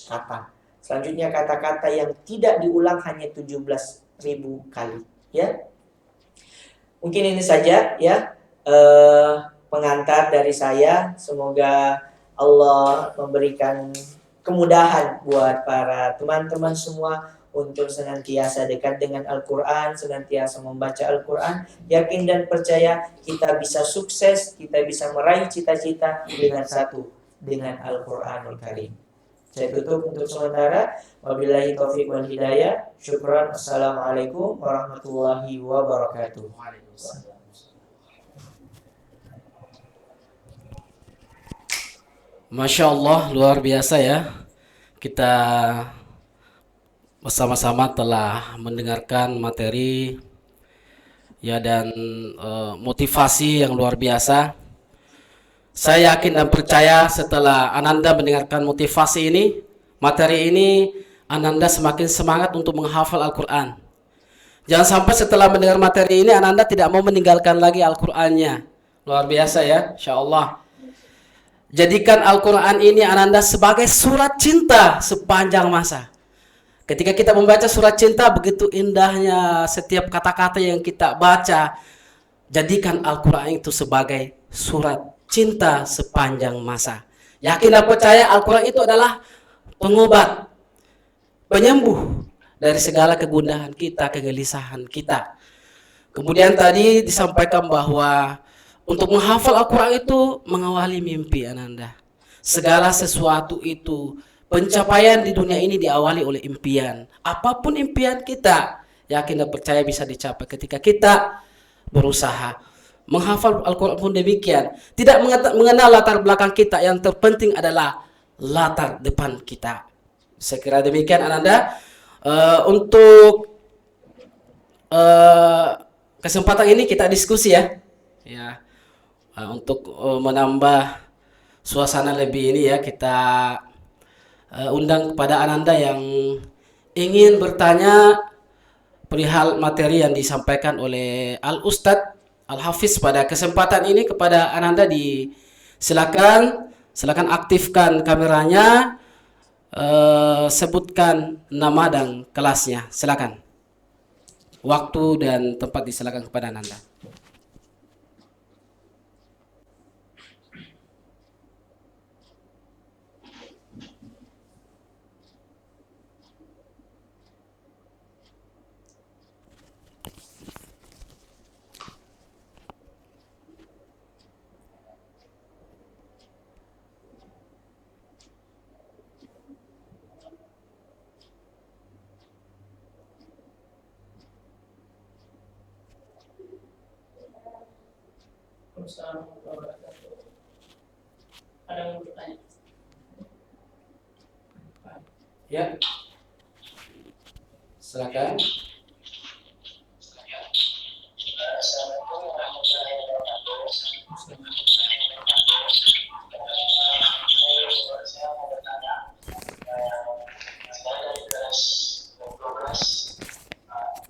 kata. Selanjutnya kata-kata yang tidak diulang hanya 17.000 kali, ya. Mungkin ini saja ya pengantar dari saya. Semoga Allah memberikan kemudahan buat para teman-teman semua untuk senantiasa dekat dengan Al-Quran, senantiasa membaca Al-Quran. Yakin dan percaya kita bisa sukses, kita bisa meraih cita-cita dengan satu, dengan Al-Quranul Karim. Saya tutup untuk sementara. Wabillahi taufiq wal hidayah. Syukran. Assalamualaikum warahmatullahi wabarakatuh. Masya Allah, luar biasa ya. Kita bersama-sama telah mendengarkan materi ya dan motivasi yang luar biasa. Saya yakin dan percaya setelah Ananda mendengarkan motivasi ini, materi ini, Ananda semakin semangat untuk menghafal Al-Quran. Jangan sampai setelah mendengar materi ini, Ananda tidak mau meninggalkan lagi Al-Qurannya. Luar biasa ya, Insya Allah. Jadikan Al-Quran ini Ananda sebagai surat cinta sepanjang masa. Ketika kita membaca surat cinta, begitu indahnya setiap kata-kata yang kita baca. Jadikan Al-Quran itu sebagai surat cinta sepanjang masa. Yakin dan percaya Al-Quran itu adalah pengobat, penyembuh dari segala kegundahan kita, kegelisahan kita. Kemudian tadi disampaikan bahwa untuk menghafal Al-Quran itu mengawali mimpi Ananda. Segala sesuatu itu, pencapaian di dunia ini diawali oleh impian. Apapun impian kita, yakin dan percaya bisa dicapai ketika kita berusaha. Menghafal Al-Quran pun demikian. Tidak mengenal latar belakang kita, yang terpenting adalah latar depan kita. Saya kira demikian Ananda. Untuk kesempatan ini kita diskusi ya. Untuk menambah suasana lebih ini ya, kita undang kepada Ananda yang ingin bertanya perihal materi yang disampaikan oleh Al-Ustadz Al-Hafiz pada kesempatan ini. Kepada Ananda silakan aktifkan kameranya, sebutkan nama dan kelasnya. Silakan. Waktu dan tempat disilakan kepada Ananda. Assalamualaikum warahmatullahi wabarakatuh. Ada yang mau bertanya? Ya, silakan. Assalamualaikum warahmatullahi wabarakatuh. Saya mau bertanya, saya dari kelas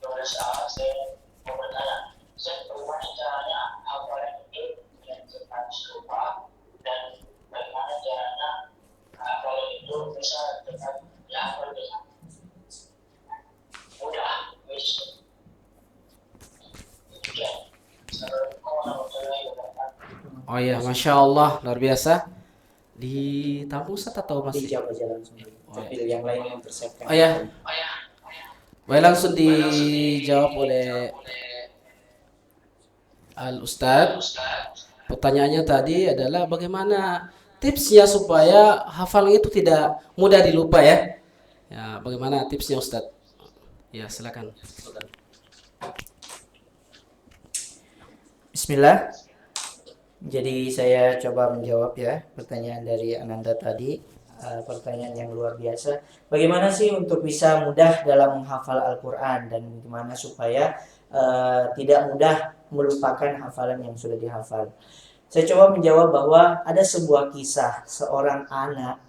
12A, saya mau bertanya, bagaimana caranya hafalan itu yang cepat lupa, dan bagaimana caranya hafalan itu bisa cepat dihafal dengan mudah. Oh iya, Masya Allah, luar biasa. Ditampung Ustaz atau masih? Dijawab aja langsung. Tapi yang lain yang tersiapkan. Oh ya, baik, langsung dijawab oleh Al-Ustadz. Pertanyaannya tadi adalah bagaimana tipsnya supaya hafalan itu tidak mudah dilupa ya? Ya, bagaimana tipsnya Ustadz? Ya, silakan. Bismillah. Jadi saya coba menjawab ya pertanyaan dari Ananda tadi. Pertanyaan yang luar biasa. Bagaimana sih untuk bisa mudah dalam menghafal Al-Quran, dan bagaimana supaya tidak mudah melupakan hafalan yang sudah dihafal? Saya coba menjawab bahwa ada sebuah kisah seorang anak.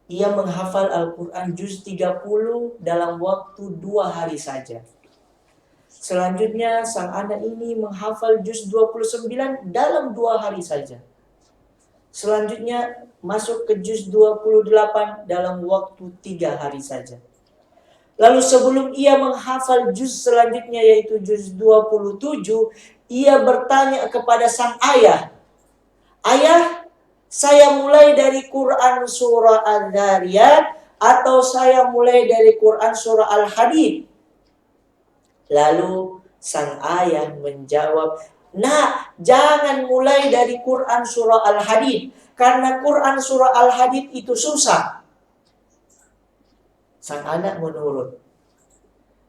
Ia menghafal Al-Quran juz 30 dalam waktu 2 hari saja. Selanjutnya sang anak ini menghafal juz 29 dalam 2 hari saja. Selanjutnya masuk ke juz 28 dalam waktu 3 hari saja. Lalu sebelum ia menghafal juz selanjutnya yaitu juz 27, ia bertanya kepada sang ayah, "Ayah, saya mulai dari Quran surah Al-Dhariyat atau saya mulai dari Quran surah Al-Hadid?" Lalu sang ayah menjawab, "Nak, jangan mulai dari Quran surah Al-Hadid, karena Quran surah Al-Hadid itu susah." Sang anak menurut.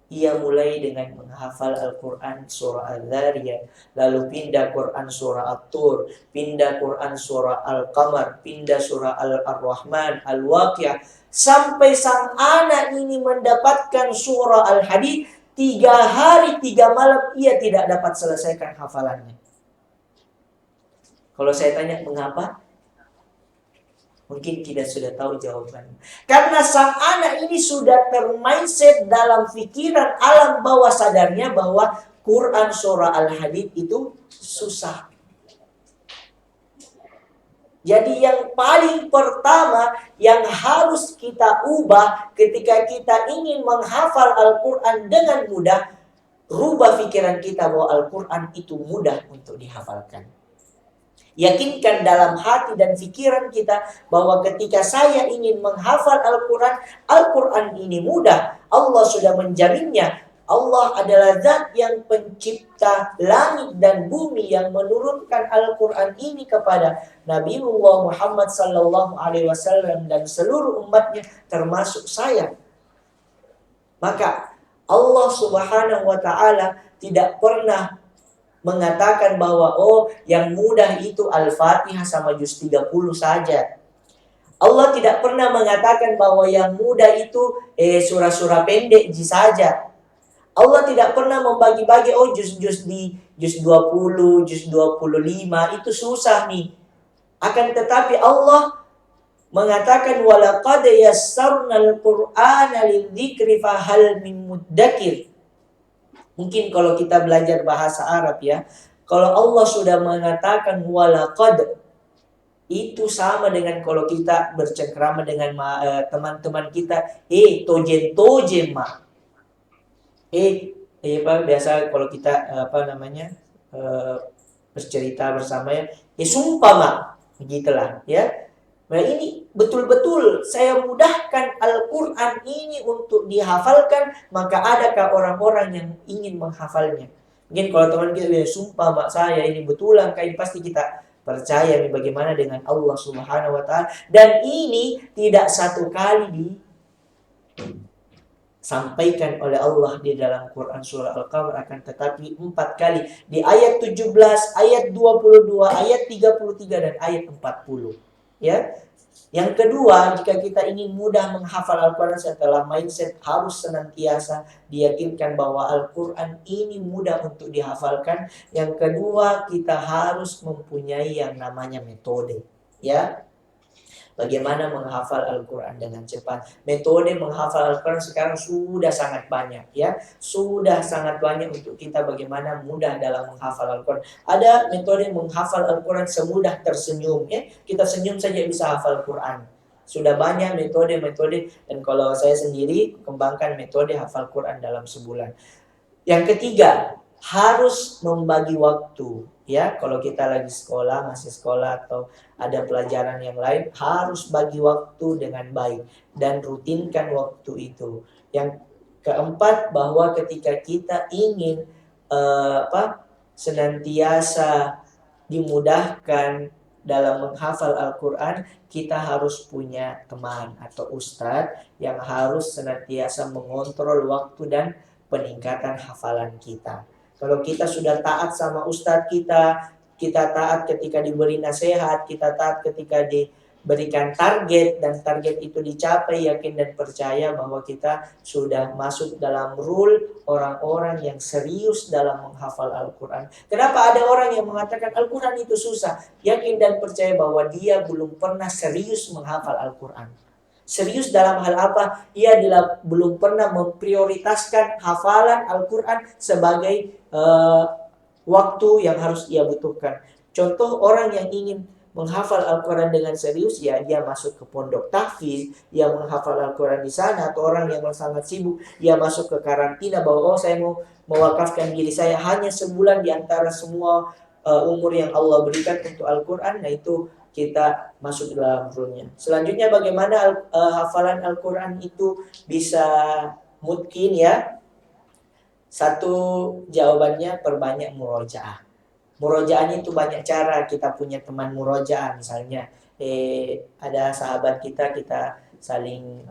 Ia mulai dengan menghafal Al-Quran surah Al-Dhariyat, lalu pindah Quran surah At-Tur, pindah Quran surah Al-Qamar, pindah surah Al-Rahman, Al-Waqiah, sampai sang anak ini mendapatkan surah Al-Hadid. 3 hari 3 malam ia tidak dapat selesaikan hafalannya. Kalau saya tanya mengapa? Mungkin kita sudah tahu jawabannya. Karena sang anak ini sudah termindset dalam pikiran alam bawah sadarnya bahwa Quran surah Al-Hadid itu susah. Jadi yang paling pertama yang harus kita ubah ketika kita ingin menghafal Al-Quran dengan mudah, rubah pikiran kita bahwa Al-Quran itu mudah untuk dihafalkan. Yakinkan dalam hati dan pikiran kita bahwa ketika saya ingin menghafal Al-Quran, Al-Quran ini mudah. Allah sudah menjaminnya. Allah adalah zat yang pencipta langit dan bumi, yang menurunkan Al-Quran ini kepada Nabiullah Muhammad SAW dan seluruh umatnya termasuk saya. Maka Allah Subhanahu wa Ta'ala tidak pernah mengatakan bahwa yang mudah itu Al-Fatihah sama juz 30 saja. Allah tidak pernah mengatakan bahwa yang mudah itu surah-surah pendek saja. Allah tidak pernah membagi-bagi juz-juz di juz 20, juz 25 itu susah nih. Akan tetapi Allah mengatakan walaqad yassarnal Qur'ana lidzikri fahal min muddakir. Mungkin kalau kita belajar bahasa Arab ya, kalau Allah sudah mengatakan walaqad, itu sama dengan kalau kita bercengkrama dengan teman-teman kita, tojen ma. Biasa kalau kita bercerita bersamanya, sumpah mak, begitulah ya. Nah ini betul-betul saya mudahkan Al-Quran ini untuk dihafalkan, maka adakah orang-orang yang ingin menghafalnya? Mungkin kalau teman kita sumpah mak saya ini betulan, kayak pasti kita percaya bagaimana dengan Allah Subhanahu wa Ta'ala. Dan ini tidak satu kali disampaikan oleh Allah di dalam Quran surah Al-Qamar, akan tetapi 4 kali di ayat 17, ayat 22, ayat 33 dan ayat 40. Ya. Yang kedua, jika kita ingin mudah menghafal Al-Quran setelah mindset harus senantiasa diyakinkan bahwa Al-Quran ini mudah untuk dihafalkan. Yang kedua, kita harus mempunyai yang namanya metode. Ya. Bagaimana menghafal Al-Quran dengan cepat. Metode menghafal Al-Quran sekarang sudah sangat banyak ya. Sudah sangat banyak untuk kita bagaimana mudah dalam menghafal Al-Quran. Ada metode menghafal Al-Quran semudah tersenyum ya. Kita senyum saja bisa hafal Quran. Sudah banyak metode-metode, dan kalau saya sendiri kembangkan metode hafal Quran dalam sebulan. Yang ketiga, harus membagi waktu. Ya, kalau kita lagi sekolah, masih sekolah atau ada pelajaran yang lain, harus bagi waktu dengan baik dan rutinkan waktu itu. Yang keempat, bahwa ketika kita ingin senantiasa dimudahkan dalam menghafal Al-Quran, kita harus punya teman atau ustadz yang harus senantiasa mengontrol waktu dan peningkatan hafalan kita. Kalau kita sudah taat sama ustadz kita, kita taat ketika diberi nasihat, kita taat ketika diberikan target, dan target itu dicapai, yakin dan percaya bahwa kita sudah masuk dalam rule orang-orang yang serius dalam menghafal Al-Quran. Kenapa ada orang yang mengatakan Al-Quran itu susah? Yakin dan percaya bahwa dia belum pernah serius menghafal Al-Quran. Serius dalam hal apa? Ia belum pernah memprioritaskan hafalan Al-Quran sebagai waktu yang harus ia butuhkan. Contoh orang yang ingin menghafal Al-Quran dengan serius, ya dia masuk ke pondok tahfiz, dia menghafal Al-Quran di sana. Atau orang yang sangat sibuk, dia masuk ke karantina bahwa saya mau mewakafkan diri saya hanya sebulan di antara semua umur yang Allah berikan untuk Al-Quran. Nah itu kita masuk dalam rule-nya. Selanjutnya bagaimana hafalan Al-Quran itu bisa mungkin ya? Satu jawabannya perbanyak murojaah. Murojaahnya itu banyak cara. Kita punya teman murojaah, misalnya ada sahabat kita saling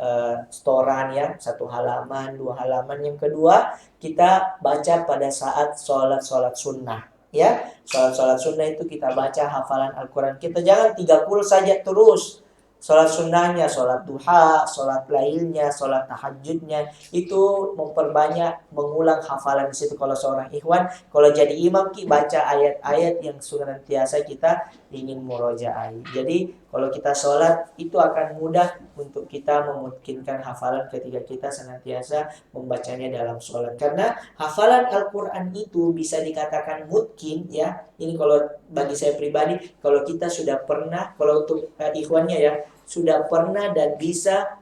setoran ya, 1 halaman, 2 halaman. Yang kedua, kita baca pada saat sholat sunnah ya. Sholat sunnah itu kita baca hafalan Al-Quran. Kita jangan 30 saja terus. Sholat sunnahnya, sholat duha, sholat lailnya, sholat tahajudnya, itu memperbanyak mengulang hafalan di situ. Kalau seorang ikhwan, kalau jadi imam, baca ayat-ayat yang senantiasa kita ingin murojaah. Jadi kalau kita sholat, itu akan mudah untuk kita memungkinkan hafalan ketika kita senantiasa membacanya dalam sholat. Karena hafalan Al-Quran itu bisa dikatakan mungkin ya. Ini kalau bagi saya pribadi, kalau kita sudah pernah, kalau untuk ikhwannya ya, sudah pernah dan bisa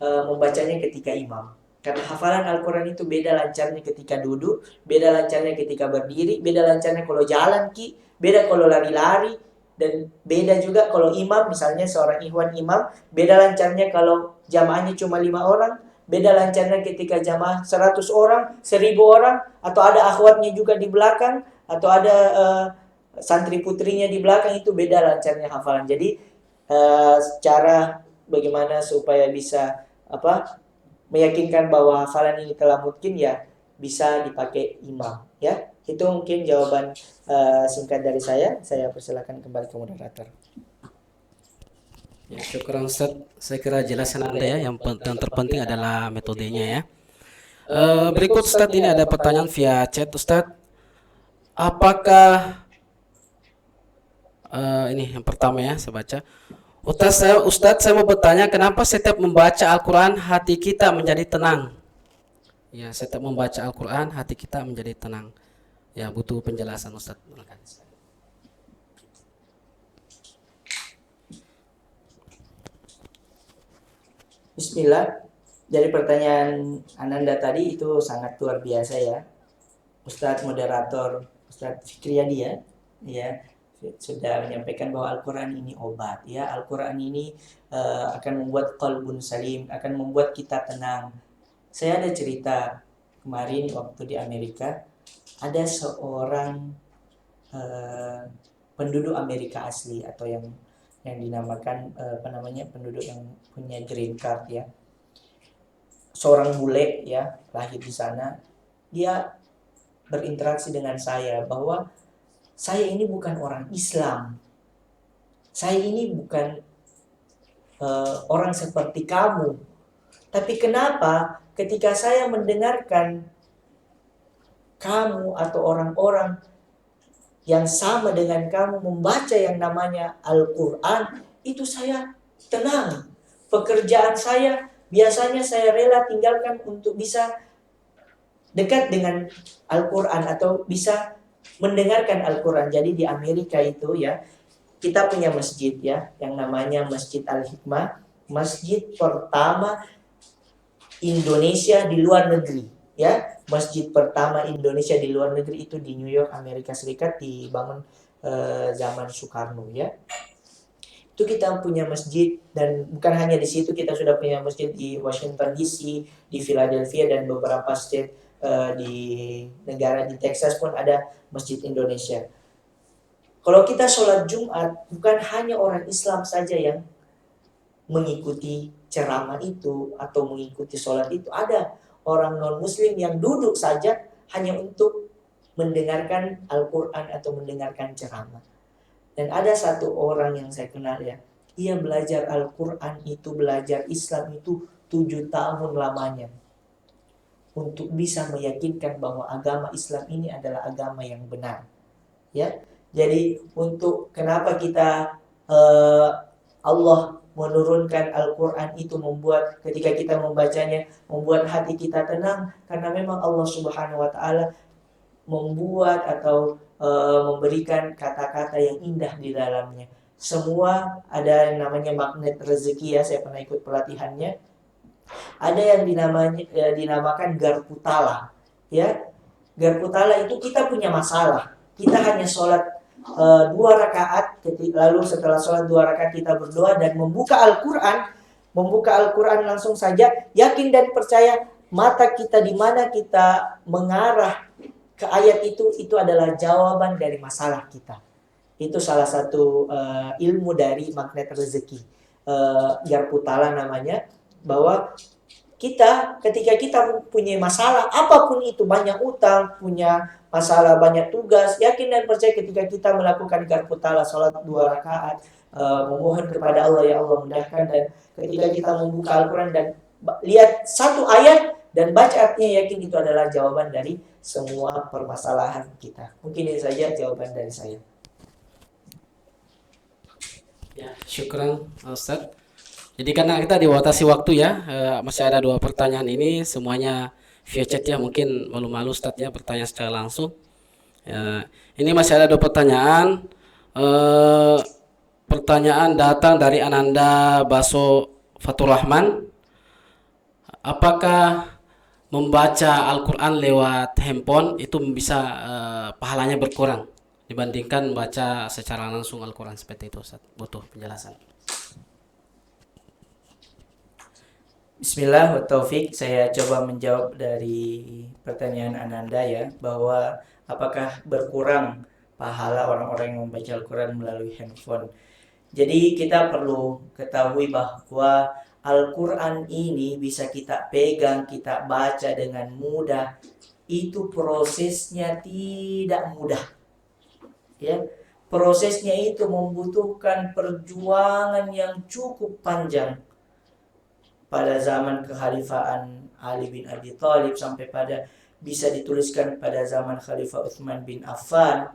membacanya ketika imam. Karena hafalan Al-Quran itu beda lancarnya ketika duduk, beda lancarnya ketika berdiri, beda lancarnya kalau jalan beda kalau lari-lari, dan beda juga kalau imam, misalnya seorang ikhwan imam, beda lancarnya kalau jamaahnya cuma 5 orang, beda lancarnya ketika jamaah 100 orang, 1000 orang, atau ada akhwatnya juga di belakang, atau ada santri putrinya di belakang, itu beda lancarnya hafalan. Jadi cara bagaimana supaya bisa meyakinkan bahwa hafalan ini telah mungkin ya, bisa dipakai imam ya. Itu mungkin jawaban singkat dari saya. Saya persilakan kembali ke moderator. Ya, syukuran Ustaz. Saya kira jelasan Anda ya. Yang terpenting adalah metodenya ya. Berikut Ustaz, ini ada pertanyaan via chat Ustaz. Apakah ini yang pertama ya, saya baca. Ustaz, saya mau bertanya, kenapa setiap membaca Al-Quran hati kita menjadi tenang? Ya, setiap membaca Al-Quran hati kita menjadi tenang. Ya, butuh penjelasan Ustaz. Bismillah. Dari pertanyaan Ananda tadi itu sangat luar biasa ya. Ustadz moderator, Ustadz Fikriyadi ya, sudah menyampaikan bahwa Al-Quran ini obat ya. Al-Quran ini akan membuat qalbun salim, akan membuat kita tenang. Saya ada cerita kemarin waktu di Amerika, ada seorang penduduk Amerika asli atau yang dinamakan penduduk yang punya green card ya. Seorang bule ya, lahir di sana. Dia berinteraksi dengan saya bahwa saya ini bukan orang Islam. Saya ini bukan orang seperti kamu. Tapi kenapa ketika saya mendengarkan kamu atau orang-orang yang sama dengan kamu membaca yang namanya Al-Quran, itu saya tenang. Pekerjaan saya biasanya saya rela tinggalkan untuk bisa dekat dengan Al-Quran atau bisa mendengarkan Al-Quran. Jadi di Amerika itu ya, kita punya masjid ya, yang namanya Masjid Al-Hikmah, masjid pertama Indonesia di luar negeri ya. Masjid pertama Indonesia di luar negeri itu di New York, Amerika Serikat, dibangun zaman Soekarno ya. Itu kita punya masjid, dan bukan hanya di situ, kita sudah punya masjid di Washington DC, di Philadelphia, dan beberapa state di negara di Texas pun ada masjid Indonesia. Kalau kita sholat Jumat, bukan hanya orang Islam saja yang mengikuti ceramah itu atau mengikuti sholat itu. Ada orang non-muslim yang duduk saja hanya untuk mendengarkan Al-Quran atau mendengarkan ceramah. Dan ada satu orang yang saya kenal ya, ia belajar Al-Quran itu, belajar Islam itu 7 tahun lamanya untuk bisa meyakinkan bahwa agama Islam ini adalah agama yang benar. Ya, jadi untuk kenapa kita Allah menurunkan Al-Quran itu membuat ketika kita membacanya membuat hati kita tenang, karena memang Allah Subhanahu wa taala membuat atau memberikan kata-kata yang indah di dalamnya. Semua ada yang namanya magnet rezeki ya, saya pernah ikut pelatihannya. Ada yang dinamakan garputala. Ya, garputala itu kita punya masalah. Kita hanya sholat 2 rakaat, lalu setelah sholat 2 rakaat kita berdoa dan membuka Al-Quran langsung saja, yakin dan percaya mata kita di mana kita mengarah ke ayat itu adalah jawaban dari masalah kita. Itu salah satu ilmu dari magnet rezeki, garputala namanya, bahwa kita ketika kita punya masalah apapun itu, banyak utang, punya masalah, banyak tugas, yakin dan percaya ketika kita melakukan garputala, sholat 2 rakaat, memohon kepada Allah, ya Allah mudahkan, dan ketika kita membuka Al-Quran dan lihat satu ayat dan baca artinya, yakin itu adalah jawaban dari semua permasalahan kita. Mungkin ini saja jawaban dari saya. Ya, syukran Ustaz. Jadi karena kita dibatasi waktu ya, masih ada 2 pertanyaan ini, semuanya via chat ya, mungkin malu-malu Ustaz ya bertanya secara langsung. Ya, ini masih ada 2 pertanyaan. Pertanyaan datang dari Ananda Baso Fatur Rahman. Apakah membaca Al-Quran lewat handphone itu bisa pahalanya berkurang dibandingkan baca secara langsung Al-Quran seperti itu Ustaz? Butuh penjelasan. Bismillah wa taufik. Saya coba menjawab dari pertanyaan Ananda ya, bahwa apakah berkurang pahala orang-orang yang membaca Al-Quran melalui handphone. Jadi kita perlu ketahui bahwa Al-Quran ini bisa kita pegang, kita baca dengan mudah. Itu prosesnya tidak mudah. Ya, prosesnya itu membutuhkan perjuangan yang cukup panjang. Pada zaman kekhalifahan Ali bin Abi Thalib sampai pada bisa dituliskan pada zaman Khalifah Utsman bin Affan,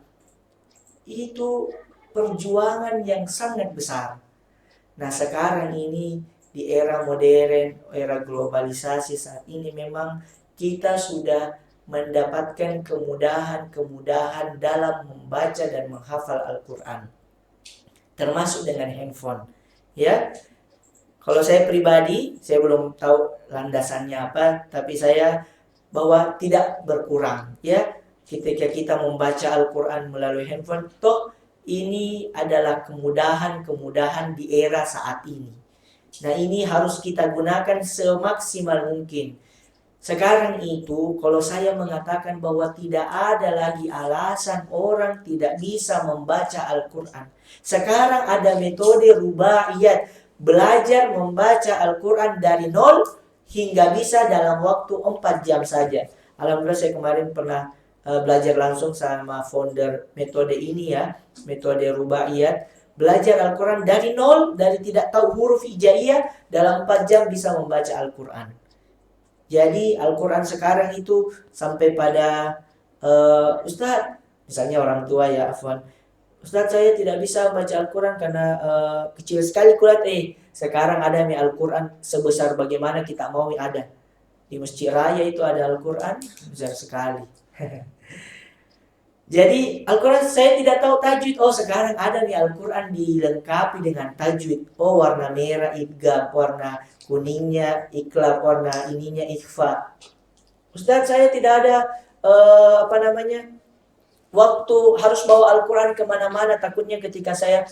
itu perjuangan yang sangat besar. Nah, sekarang ini di era modern, era globalisasi saat ini, memang kita sudah mendapatkan kemudahan dalam membaca dan menghafal Al-Quran, termasuk dengan handphone. Ya, kalau saya pribadi, saya belum tahu landasannya apa, tapi saya bahwa tidak berkurang. Ya, ketika kita membaca Al-Quran melalui handphone, toh ini adalah kemudahan di era saat ini. Nah, ini harus kita gunakan semaksimal mungkin. Sekarang itu, kalau saya mengatakan bahwa tidak ada lagi alasan orang tidak bisa membaca Al-Quran. Sekarang ada metode rubaiyat, belajar membaca Al-Quran dari 0 hingga bisa dalam waktu 4 jam saja. Alhamdulillah saya kemarin pernah belajar langsung sama founder metode ini ya, metode rubaiyat. Belajar Al-Quran dari 0, dari tidak tahu huruf hijaiyah, dalam 4 jam bisa membaca Al-Quran. Jadi Al-Quran sekarang itu sampai pada Ustaz, misalnya orang tua ya, Afwan, Ustaz saya tidak bisa baca Al-Quran karena kecil sekali kulit. Sekarang ada Al-Quran sebesar bagaimana kita mau ada. Di Masjid Raya itu ada Al-Quran besar sekali. Jadi Al-Quran saya tidak tahu tajwid. Oh, sekarang ada Al-Quran dilengkapi dengan tajwid. Oh, warna merah idgham, warna kuningnya iklab, warna ininya ikhfa. Ustaz saya tidak ada waktu harus bawa Al-Quran kemana-mana, takutnya ketika saya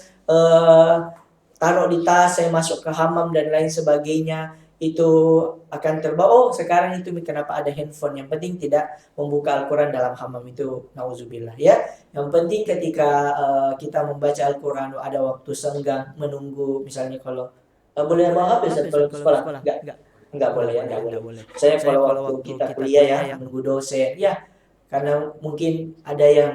taruh di tas, saya masuk ke hammam dan lain sebagainya, itu akan terbawa. Oh, sekarang itu kenapa ada handphone? Yang penting tidak membuka Al-Quran dalam hammam, itu nauzubillah ya. Yang penting ketika kita membaca Al-Quran ada waktu senggang menunggu, misalnya kalau boleh bawa HP Ustaz kalau ke sekolah? Enggak boleh ya, enggak boleh. Saya kalau waktu kita kuliah ya menunggu dosen ya, karena mungkin ada yang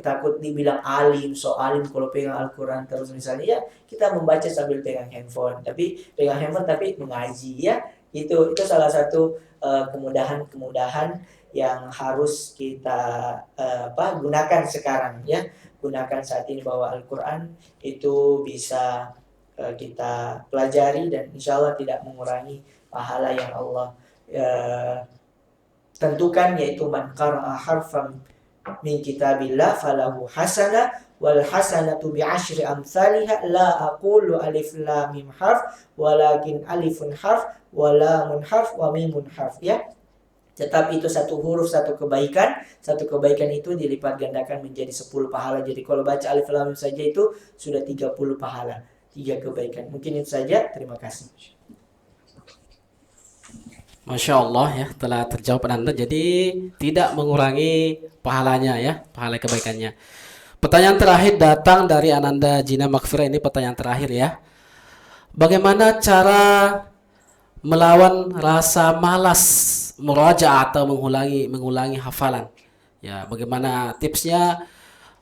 takut dibilang alim, so alim kalau pegang Al-Quran terus misalnya ya, kita membaca sambil pegang handphone, tapi pegang handphone tapi mengaji ya. Itu salah satu kemudahan yang harus kita gunakan sekarang ya. Gunakan saat ini bahwa Al-Quran itu bisa kita pelajari dan insya Allah tidak mengurangi pahala yang Allah tentukan, yaitu man qara'a harfan min kitabillah falahu hasanah wal hasanatu bi'asyri amsalihha la aqulu alif lam mim harf walakin alifun harf wa lamun harf wa mimun harf ya. Tetap itu satu huruf satu kebaikan itu dilipat gandakan menjadi 10 pahala. Jadi kalau baca alif lam mim saja itu sudah 30 pahala, 3 kebaikan. Mungkin itu saja, terima kasih. Masya Allah ya, telah terjawab Anda, jadi tidak mengurangi pahalanya ya, pahala kebaikannya. Pertanyaan terakhir datang dari Ananda Jina Makfira, ini pertanyaan terakhir ya. Bagaimana cara melawan rasa malas murajaah atau mengulangi hafalan? Ya, bagaimana tipsnya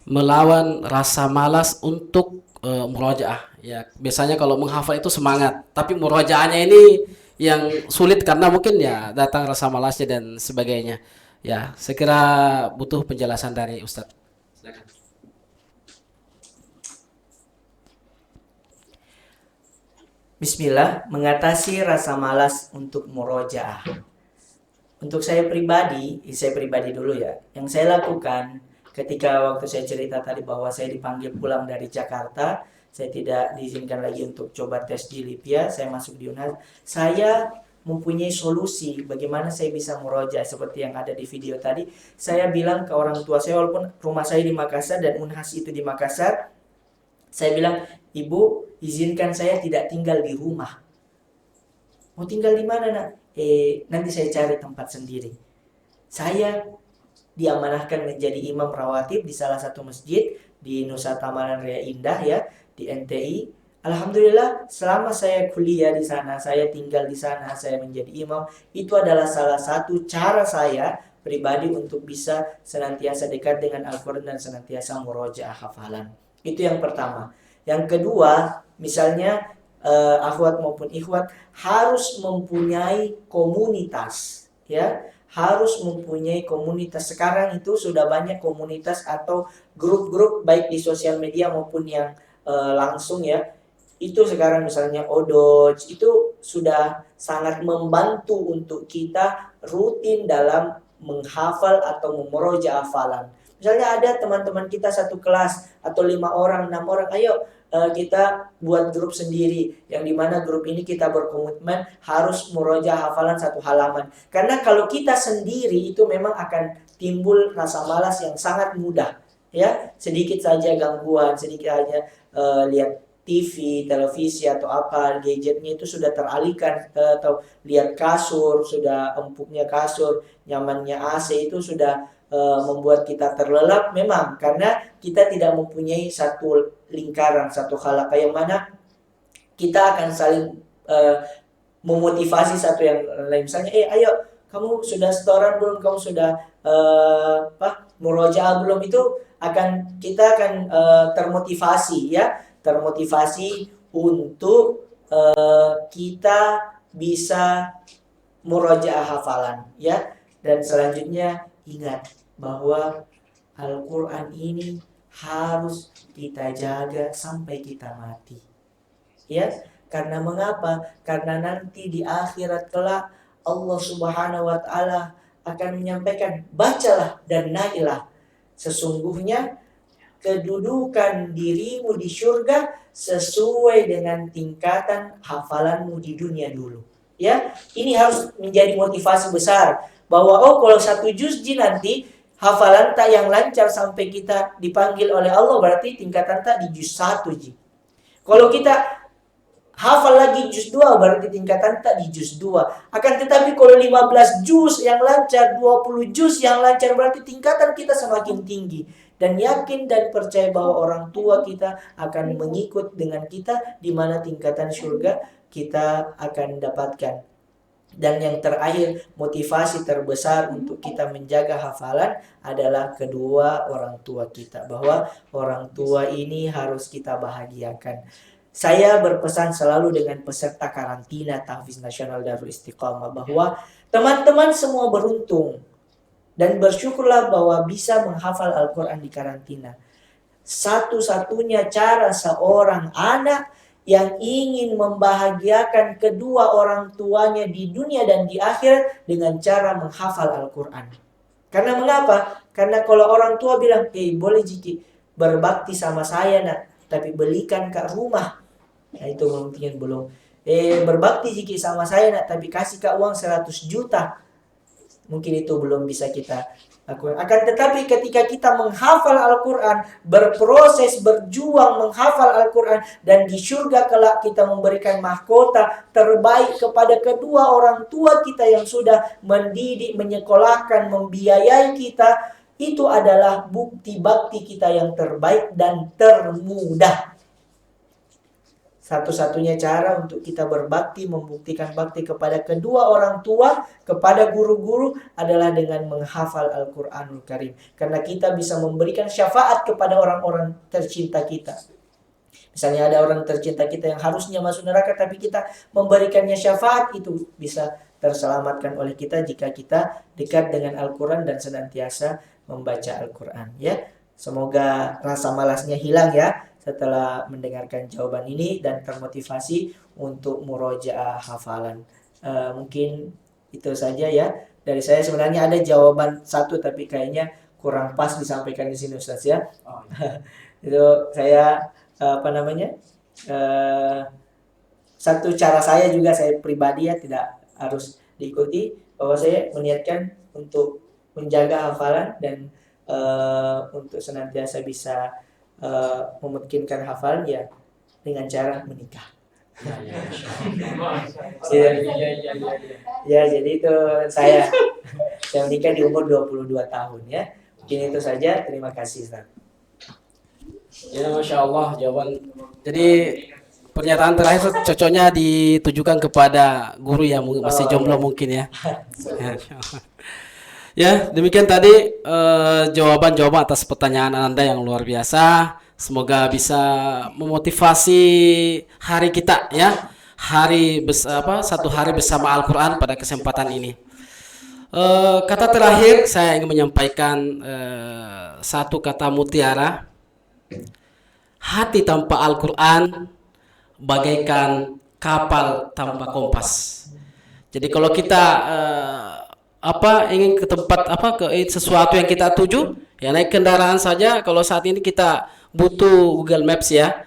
melawan rasa malas untuk murajaah? Ya, biasanya kalau menghafal itu semangat, tapi murajaahnya ini yang sulit karena mungkin ya datang rasa malasnya dan sebagainya. Ya, saya kira butuh penjelasan dari Ustadz. Silakan. Bismillah, mengatasi rasa malas untuk murojaah. Untuk saya pribadi dulu ya. Yang saya lakukan ketika waktu saya cerita tadi bahwa saya dipanggil pulang dari Jakarta, saya tidak diizinkan lagi untuk coba tes di Lipia, saya masuk di Unhas. Saya mempunyai solusi bagaimana saya bisa murojaah seperti yang ada di video tadi. Saya bilang ke orang tua saya, walaupun rumah saya di Makassar dan Unhas itu di Makassar, saya bilang, Ibu, izinkan saya tidak tinggal di rumah. Mau tinggal di mana, Nak? Nanti saya cari tempat sendiri. Saya diamanahkan menjadi imam rawatib di salah satu masjid di Nusa Tamanan Raya Indah ya, di NTI. Alhamdulillah, selama saya kuliah di sana, saya tinggal di sana, saya menjadi imam. Itu adalah salah satu cara saya pribadi untuk bisa senantiasa dekat dengan Al-Quran dan senantiasa murojaah hafalan. Itu yang pertama. Yang kedua, misalnya akhwat maupun ikhwat harus mempunyai komunitas ya, harus mempunyai komunitas. Sekarang itu sudah banyak komunitas atau grup-grup baik di sosial media maupun yang langsung ya. Itu sekarang misalnya Odoj itu sudah sangat membantu untuk kita rutin dalam menghafal atau memurojaah hafalan. Misalnya ada teman-teman kita satu kelas atau 5 orang, 6 orang, ayo kita buat grup sendiri yang dimana grup ini kita berkomitmen harus murojaah hafalan 1 halaman. Karena kalau kita sendiri itu memang akan timbul rasa malas yang sangat mudah ya. Sedikit saja gangguan, sedikit saja lihat TV, televisi atau apa gadgetnya itu sudah teralihkan, atau lihat kasur, sudah empuknya kasur, nyamannya AC itu sudah membuat kita terlelap memang, karena kita tidak mempunyai satu lingkaran, satu halaqah yang mana kita akan saling memotivasi satu yang lain. Misalnya, ayo kamu sudah setoran belum, kamu sudah murojaah belum, itu kita akan termotivasi ya, termotivasi untuk kita bisa murojaah hafalan ya. Dan selanjutnya ingat bahwa Al-Quran ini harus kita jaga sampai kita mati ya. Karena mengapa? Karena nanti di akhirat kelak Allah Subhanahu wa Ta'ala akan menyampaikan, bacalah dan naiklah, sesungguhnya kedudukan dirimu di surga sesuai dengan tingkatan hafalanmu di dunia dulu ya. Ini harus menjadi motivasi besar bahwa kalau 1 juz'i nanti hafalan tak yang lancar sampai kita dipanggil oleh Allah, berarti tingkatan tak di juz 1 ji. Kalau kita hafal lagi juz 2 berarti tingkatan tak di juz 2. Akan tetapi kalau 15 juz yang lancar, 20 juz yang lancar berarti tingkatan kita semakin tinggi. Dan yakin dan percaya bahwa orang tua kita akan mengikut dengan kita di mana tingkatan surga kita akan dapatkan. Dan yang terakhir, motivasi terbesar untuk kita menjaga hafalan adalah kedua orang tua kita. Bahwa orang tua ini harus kita bahagiakan. Saya berpesan selalu dengan peserta karantina Tahfiz Nasional Darul Istiqamah bahwa teman-teman semua beruntung dan bersyukurlah bahwa bisa menghafal Al-Quran di karantina. Satu-satunya cara seorang anak yang ingin membahagiakan kedua orang tuanya di dunia dan di akhirat dengan cara menghafal Al-Quran. Karena mengapa? Karena kalau orang tua bilang, boleh Jiki berbakti sama saya nak, tapi belikan Kak rumah. Nah itu mungkin belum. Berbakti Jiki sama saya nak, tapi kasih Kak uang 100 juta. Mungkin itu belum bisa kita lakukan. Akan tetapi ketika kita menghafal Al-Quran, berproses, berjuang menghafal Al-Quran, dan di surga kelak kita memberikan mahkota terbaik kepada kedua orang tua kita yang sudah mendidik, menyekolahkan, membiayai kita, itu adalah bukti bakti kita yang terbaik dan termudah. Satu-satunya cara untuk kita berbakti, membuktikan bakti kepada kedua orang tua, kepada guru-guru adalah dengan menghafal Al-Quranul Karim. Karena kita bisa memberikan syafaat kepada orang-orang tercinta kita. Misalnya ada orang tercinta kita yang harusnya masuk neraka, tapi kita memberikannya syafaat, itu bisa terselamatkan oleh kita jika kita dekat dengan Al-Quran dan senantiasa membaca Al-Quran. Ya, semoga rasa malasnya hilang ya setelah mendengarkan jawaban ini dan termotivasi untuk murojaah hafalan. Mungkin itu saja ya dari saya. Sebenarnya ada jawaban satu tapi kayaknya kurang pas disampaikan di sini Ustaz ya. Itu saya satu cara saya juga, saya pribadi ya, tidak harus diikuti, bahwa saya meniatkan untuk menjaga hafalan dan untuk senantiasa bisa memungkinkan hafalan ya dengan cara menikah. Ya, jadi itu saya menikah di umur 22 tahun ya. Mungkin itu saja. Terima kasih Ustaz. Ya, Masya Allah jawaban. Jadi pernyataan terakhir cocoknya ditujukan kepada guru yang masih jomblo mungkin ya. Ya, demikian tadi jawaban-jawaban atas pertanyaan Anda yang luar biasa. Semoga bisa memotivasi hari kita ya. Satu hari bersama Al-Quran pada kesempatan ini. Kata terakhir saya ingin menyampaikan satu kata mutiara. Hati tanpa Al-Quran bagaikan kapal tanpa kompas. Jadi kalau kita ingin ke tempat ke sesuatu yang kita tuju, ya naik kendaraan saja. Kalau saat ini kita butuh Google Maps ya.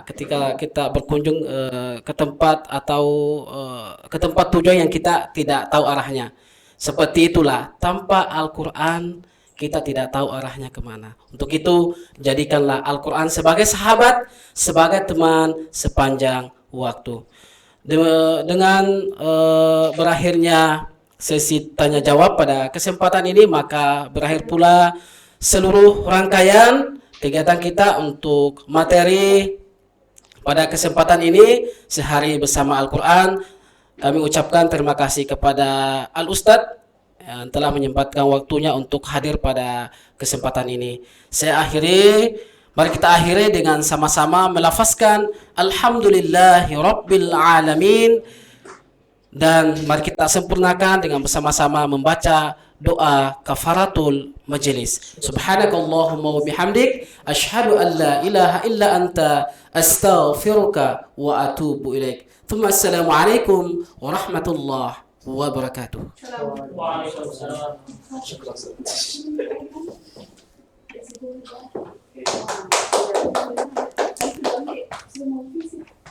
Ketika kita berkunjung ke tempat atau ke tempat tujuan yang kita tidak tahu arahnya. Seperti itulah, tanpa Al-Quran kita tidak tahu arahnya kemana. Untuk itu, jadikanlah Al-Quran sebagai sahabat, sebagai teman sepanjang waktu. Dengan berakhirnya sesi tanya jawab pada kesempatan ini, maka berakhir pula seluruh rangkaian kegiatan kita untuk materi pada kesempatan ini, sehari bersama Al-Quran. Kami ucapkan terima kasih kepada Al-Ustadz yang telah menyempatkan waktunya untuk hadir pada kesempatan ini. Mari kita akhiri dengan sama-sama melafazkan Alhamdulillahi Rabbil Alamin. Dan mari kita sempurnakan dengan bersama-sama membaca doa kafaratul majlis. Subhanakallahumma wa bihamdik, asyhadu an la ilaha illa anta, astaghfiruka wa atubu ilaik. Thumma assalamu alaikum warahmatullahi wabarakatuh. Waalaikumsalam.